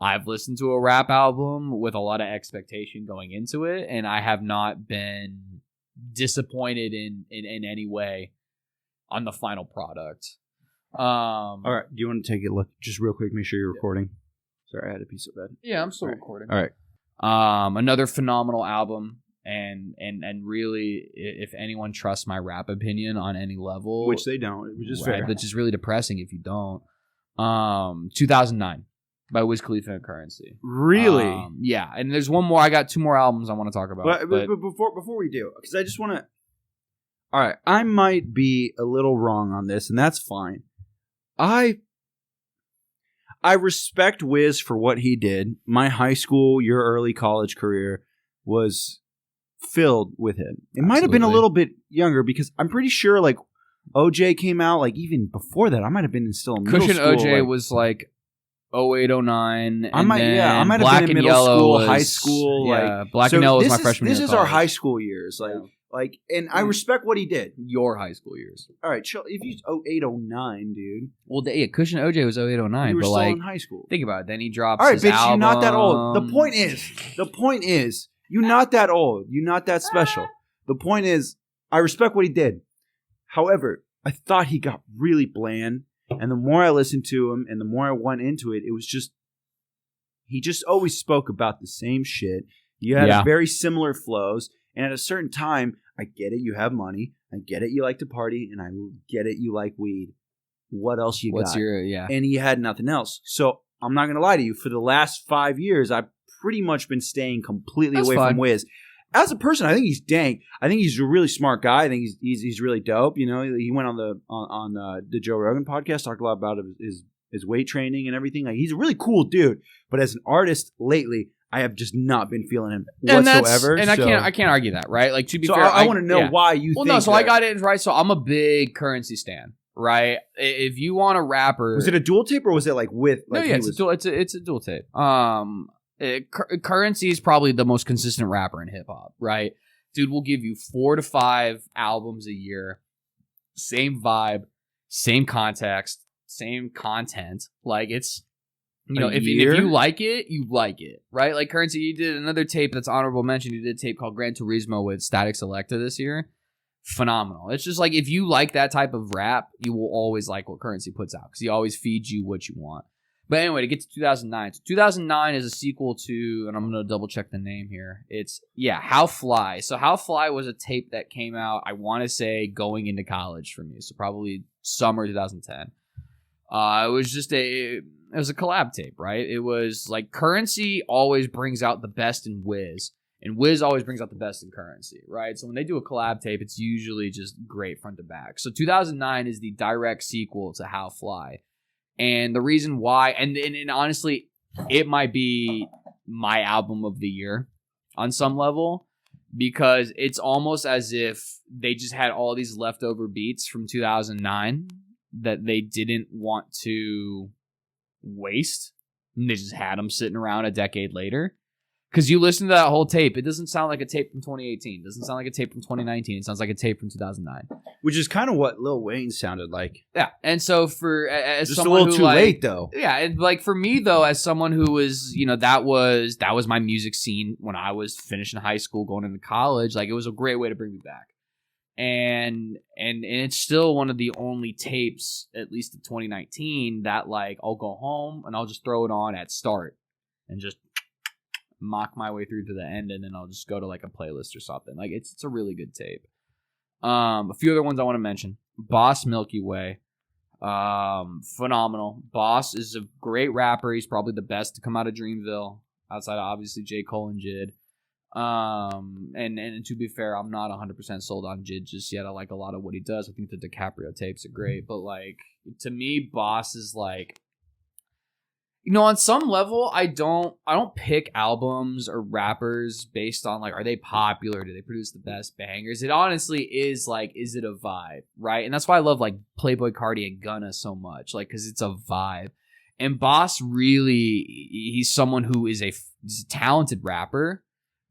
Speaker 1: I've listened to a rap album with a lot of expectation going into it, and I have not been disappointed in any way on the final product.
Speaker 3: All right, do you want to take a look just real quick? Make sure you're recording. Sorry, I had a piece of bread.
Speaker 1: Yeah, I'm still recording.
Speaker 3: All right.
Speaker 1: Another phenomenal album, and really, if anyone trusts my rap opinion on any level,
Speaker 3: which they don't, which is fair,
Speaker 1: which is really depressing if you don't. 2009. By Wiz Khalifa and Currency.
Speaker 3: Really?
Speaker 1: Yeah, and there's one more. I got 2 more albums I want to talk about.
Speaker 3: But before we do, because I just want to... All right, I might be a little wrong on this, and that's fine. I respect Wiz for what he did. My high school, your early college career was filled with him. It might have been a little bit younger, because I'm pretty sure like OJ came out like even before that. I might have been still in middle
Speaker 1: Cushion
Speaker 3: school.
Speaker 1: OJ was like 08, 09.
Speaker 3: I might have
Speaker 1: Black
Speaker 3: been in
Speaker 1: and
Speaker 3: middle
Speaker 1: Yellow
Speaker 3: school,
Speaker 1: was,
Speaker 3: high school.
Speaker 1: Yeah,
Speaker 3: like,
Speaker 1: Black and Yellow was my freshman year.
Speaker 3: This is our high school years. And I respect what he did.
Speaker 1: Your high school years.
Speaker 3: All right, chill. If you 08, 09, dude.
Speaker 1: Well, yeah, Cushion OJ was 08, 09.
Speaker 3: You were
Speaker 1: but
Speaker 3: still
Speaker 1: like,
Speaker 3: in high school.
Speaker 1: Think about it. Then he drops
Speaker 3: all right,
Speaker 1: his
Speaker 3: bitch,
Speaker 1: album.
Speaker 3: you're not that old. The point is, you're not that old. You're not that special. The point is, I respect what he did. However, I thought he got really bland. And the more I listened to him and the more I went into it, it was just, he just always spoke about the same shit. You had very similar flows. And at a certain time, I get it, you have money. I get it, you like to party. And I get it, you like weed. What else you got? And he had nothing else. So I'm not going to lie to you. For the last 5 years, I've pretty much been staying completely away from Wiz. As a person, I think he's dank. I think he's a really smart guy. I think he's really dope. You know, he went on the Joe Rogan podcast, talked a lot about his weight training and everything. Like, he's a really cool dude. But as an artist lately, I have just not been feeling him whatsoever.
Speaker 1: And I can't argue that, right? Like, to be fair,
Speaker 3: I want to know why you. Well, think
Speaker 1: so I got it right. So I'm a big Currency stan, right? If you want a rapper,
Speaker 3: was it a dual tape or was it like with? Like,
Speaker 1: it's a dual tape. Currency is probably the most consistent rapper in hip hop, right? Dude will give you 4 to 5 albums a year, same vibe, same context, same content. Like, it's, you know, if you like it, you like it, right? Like, Currency, you did another tape that's honorable mention. You did a tape called Gran Turismo with Static Selecta this year. Phenomenal. It's just like, if you like that type of rap, you will always like what Currency puts out because he always feeds you what you want. But anyway, to get to 2009. So 2009 is a sequel to, and I'm going to double check the name here. It's, How Fly. So How Fly was a tape that came out, I want to say, going into college for me. So probably summer 2010. It was a collab tape, right? It was like Currency always brings out the best in Wiz, and Wiz always brings out the best in Currency, right? So when they do a collab tape, it's usually just great front to back. So 2009 is the direct sequel to How Fly. And the reason why, and honestly, it might be my album of the year on some level, because it's almost as if they just had all these leftover beats from 2009 that they didn't want to waste. And they just had them sitting around a decade later. Because you listen to that whole tape, it doesn't sound like a tape from 2018. It doesn't sound like a tape from 2019. It sounds like a tape from 2009.
Speaker 3: Which is kind of what Lil Wayne sounded like.
Speaker 1: Yeah, and so as
Speaker 3: just
Speaker 1: someone
Speaker 3: a little too late, though.
Speaker 1: Yeah, and like for me though, as someone who was, that was my music scene when I was finishing high school, going into college. Like it was a great way to bring me back. And it's still one of the only tapes, at least in 2019, that like I'll go home and I'll just throw it on at start and just mock my way through to the end, and then I'll just go to like a playlist or something. Like it's a really good tape. A few other ones I want to mention. Boss Milky Way. Phenomenal. Boss is a great rapper. He's probably the best to come out of Dreamville, outside of obviously J. Cole and Jid. And to be fair, I'm not 100% sold on Jid just yet. I like a lot of what he does. I think the DiCaprio tapes are great, but like to me, Boss is like, on some level, I don't pick albums or rappers based on like, are they popular? Do they produce the best bangers? It honestly is like, is it a vibe, right? And that's why I love like Playboi Carti and Gunna so much, like because it's a vibe. And Boss really, he's someone who is he's a talented rapper,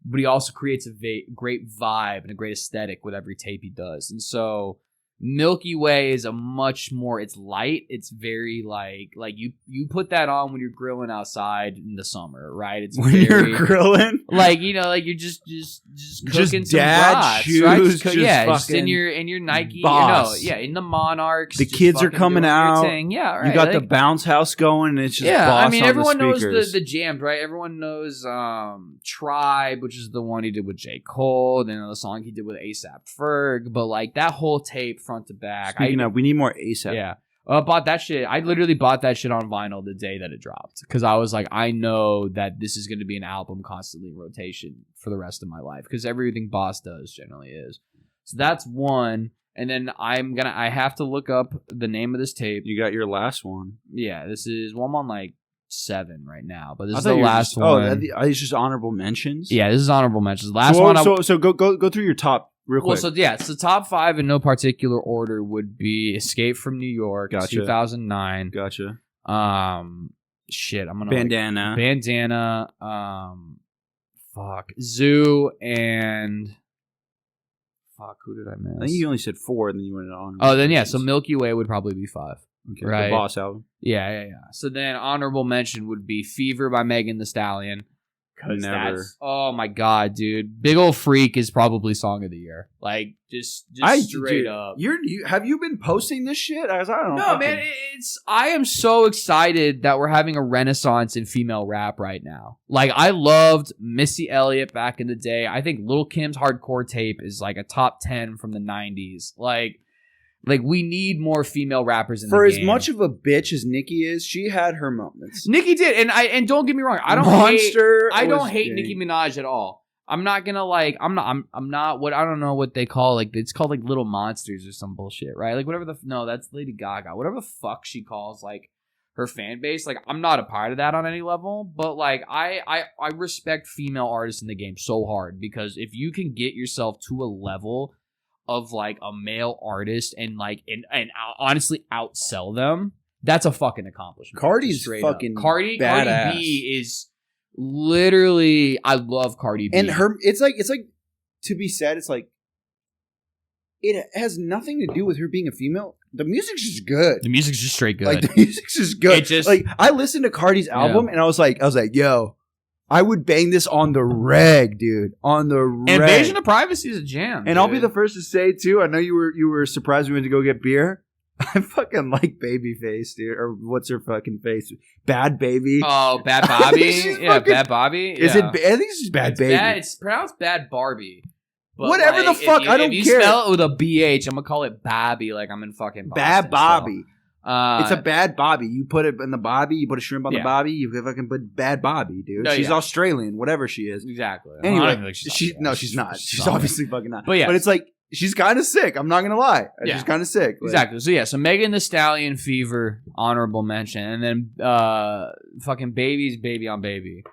Speaker 1: but he also creates a great vibe and a great aesthetic with every tape he does. And so Milky Way is a much more, it's light. It's very like you put that on when you're grilling outside in the summer, right? It's
Speaker 3: when you're grilling,
Speaker 1: like like you're just cooking some brats,
Speaker 3: shoes,
Speaker 1: right?
Speaker 3: just
Speaker 1: in your Nike,
Speaker 3: Boss.
Speaker 1: in the Monarchs.
Speaker 3: The kids are coming out.
Speaker 1: Yeah, right.
Speaker 3: You got the bounce house going, and it's just Boss.
Speaker 1: I mean,
Speaker 3: on
Speaker 1: everyone
Speaker 3: the
Speaker 1: knows
Speaker 3: speakers.
Speaker 1: the jams, right? Everyone knows Tribe, which is the one he did with J. Cole, then the song he did with A$AP Ferg, but like that whole tape front to back.
Speaker 3: Speaking of, we need more A$AP.
Speaker 1: Yeah. Bought that shit. I literally bought that shit on vinyl the day that it dropped. Because I was like, I know that this is going to be an album constantly in rotation for the rest of my life. Because everything Boss does generally is. So that's one. And then I have to look up the name of this tape.
Speaker 3: You got your last one.
Speaker 1: Yeah, this is, I'm on like 7 right now. But this is the last one.
Speaker 3: Oh, it's just honorable mentions?
Speaker 1: Yeah, this is honorable mentions. Last one.
Speaker 3: So go through your top. Real quick.
Speaker 1: Well, so top 5 in no particular order would be Escape from New York,
Speaker 3: Gotcha.
Speaker 1: 2009.
Speaker 3: Gotcha.
Speaker 1: Shit, I'm gonna
Speaker 3: Bandanna.
Speaker 1: Zoo, and who did I miss?
Speaker 3: I think you only said 4, and then you went on.
Speaker 1: Oh, then yeah. So Milky Way would probably be 5.
Speaker 3: Okay,
Speaker 1: right?
Speaker 3: The Boss album.
Speaker 1: Yeah. So then honorable mention would be Fever by Megan Thee Stallion.
Speaker 3: Never.
Speaker 1: Oh my god, dude! Big Ol' Freak is probably song of the year. Like just straight up.
Speaker 3: Have you been posting this shit? I don't know.
Speaker 1: No, man. I am so excited that we're having a renaissance in female rap right now. Like I loved Missy Elliott back in the day. I think Lil' Kim's Hardcore tape is like a top 10 from the 90s. Like we need more female rappers in the game.
Speaker 3: For as much of a bitch as Nicki is, she had her moments.
Speaker 1: Nicki did, and don't get me wrong, I don't hate Nicki Minaj at all. I'm not gonna I'm not what I don't know what they call it's called like Little Monsters or some bullshit, right? Like whatever that's Lady Gaga. Whatever the fuck she calls like her fan base. Like I'm not a part of that on any level, but like I respect female artists in the game so hard because if you can get yourself to a level of like a male artist and honestly outsell them, that's a fucking accomplishment.
Speaker 3: Cardi's fucking
Speaker 1: Cardi
Speaker 3: badass.
Speaker 1: B is literally, I love Cardi B.
Speaker 3: And it's like to be said, it's like it has nothing to do with her being a female. The music's just good.
Speaker 1: The music's just straight good.
Speaker 3: Like the music's just good. Like I listened to Cardi's album and I was like, yo, I would bang this on the reg, dude. On the reg.
Speaker 1: Invasion of Privacy is a jam.
Speaker 3: And I'll be the first to say too. I know you were surprised we went to go get beer. I fucking like Babyface, dude. Or what's her fucking face? Bad Baby.
Speaker 1: Oh, Bad Bobby. Yeah,
Speaker 3: fucking,
Speaker 1: Bad Bobby.
Speaker 3: Is
Speaker 1: yeah.
Speaker 3: it? I think it's Bad Baby.
Speaker 1: It's pronounced Bad Barbie. But
Speaker 3: whatever the fuck, I don't care.
Speaker 1: If you spell it with a BH, I'm gonna call it Bobby, like I'm in fucking Boston.
Speaker 3: Bad Bobby.
Speaker 1: So,
Speaker 3: it's a Bad Bobby. You put it in the Bobby. You put a shrimp on the
Speaker 1: Yeah.
Speaker 3: Bobby. You fucking put Bad Bobby, dude.
Speaker 1: No,
Speaker 3: She's
Speaker 1: yeah.
Speaker 3: Australian, whatever she is.
Speaker 1: Exactly.
Speaker 3: Anyway,
Speaker 1: I don't think she's
Speaker 3: no, she's not. She's
Speaker 1: solid.
Speaker 3: obviously fucking not.
Speaker 1: But yeah.
Speaker 3: But it's like she's kind of sick. I'm not gonna lie.
Speaker 1: Yeah.
Speaker 3: She's kind of sick. Like,
Speaker 1: Exactly. So yeah, so Megan Thee Stallion, Fever, honorable mention, and then fucking Baby's Baby on Baby,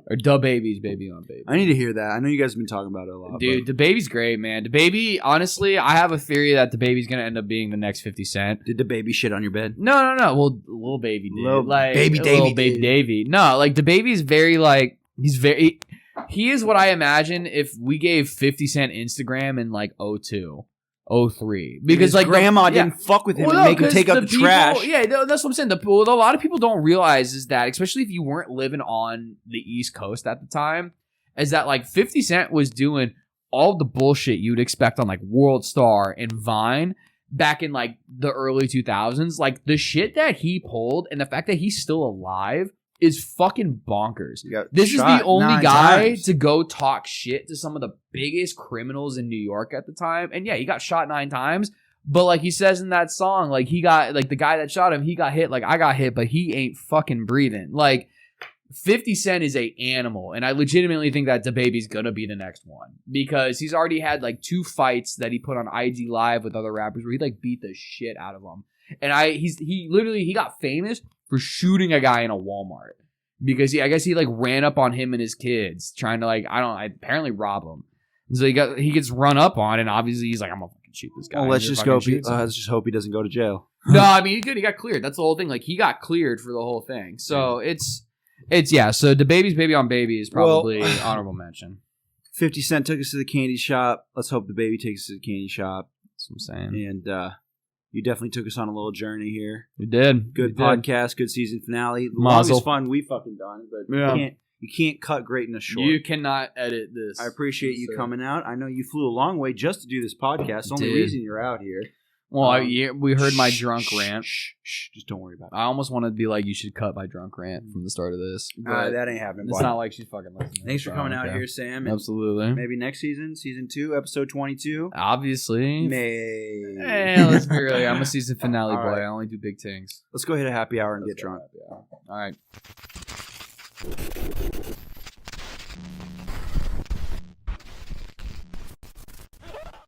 Speaker 1: or Da Baby's Baby on Baby.
Speaker 3: I need to hear that. I know you guys have been talking about it a lot.
Speaker 1: Dude, the Baby's great, man. The Baby, honestly, I have a theory that the Baby's gonna end up being the next 50 Cent.
Speaker 3: Did the baby shit on your bed?
Speaker 1: No. Well, Lil Baby did.
Speaker 3: Lil
Speaker 1: Like
Speaker 3: Baby
Speaker 1: Lil
Speaker 3: Davey
Speaker 1: Baby
Speaker 3: did.
Speaker 1: Davey. No, like the Baby's very like he is what I imagine if we gave 50 Cent Instagram in like 02. 03 because
Speaker 3: His
Speaker 1: like
Speaker 3: grandma
Speaker 1: yeah.
Speaker 3: didn't fuck with him
Speaker 1: Well,
Speaker 3: and
Speaker 1: no,
Speaker 3: make him
Speaker 1: 'cause
Speaker 3: take out the
Speaker 1: people,
Speaker 3: trash.
Speaker 1: Yeah, that's what I'm saying. What a lot of people don't realize is that, especially if you weren't living on the East Coast at the time, is that like 50 Cent was doing all the bullshit you'd expect on like World Star and Vine back in like the early 2000s. Like the shit that he pulled and the fact that he's still alive is fucking bonkers. This is the only guy to go talk shit to some of the biggest criminals in New York at the time. And yeah, he got shot 9 times. But like he says in that song, like he got, like the guy that shot him, he got hit like I got hit, but he ain't fucking breathing. Like 50 Cent is a animal. And I legitimately think that DaBaby's gonna be the next one. Because he's already had like 2 fights that he put on IG Live with other rappers where he like beat the shit out of them. And he got famous for shooting a guy in a Walmart because I guess he like ran up on him and his kids trying to like apparently rob him. And so he gets run up on, and obviously he's like, I'm gonna fucking shoot this guy.
Speaker 3: Well, let's just hope he doesn't go to jail.
Speaker 1: No, I mean he got cleared. That's the whole thing. Like he got cleared for the whole thing. So it's yeah. So DaBaby's Baby on Baby is probably honorable mention.
Speaker 3: 50 Cent took us to the candy shop. Let's hope DaBaby takes us to the candy shop.
Speaker 1: That's what I'm saying.
Speaker 3: And you definitely took us on a little journey here.
Speaker 1: You did.
Speaker 3: Good podcast, good season finale. The
Speaker 1: Muzzle.
Speaker 3: longest fun we fucking done, but you can't cut greatness short.
Speaker 1: You cannot edit this.
Speaker 3: I appreciate you coming out. I know you flew a long way just to do this podcast. It's the only reason you're out here.
Speaker 1: Well, we heard my drunk rant.
Speaker 3: Just don't worry about it.
Speaker 1: I almost wanted to be like, you should cut my drunk rant from the start of this. But
Speaker 3: that ain't happening.
Speaker 1: it's not like she's fucking listening.
Speaker 3: Thanks for coming out here, Sam.
Speaker 1: Absolutely.
Speaker 3: Maybe next season, season 2, episode 22.
Speaker 1: Obviously.
Speaker 3: Hey,
Speaker 1: let's be real. I'm a season finale boy.
Speaker 3: Right.
Speaker 1: I only do big things.
Speaker 3: Let's go hit a happy hour and get drunk.
Speaker 1: All right.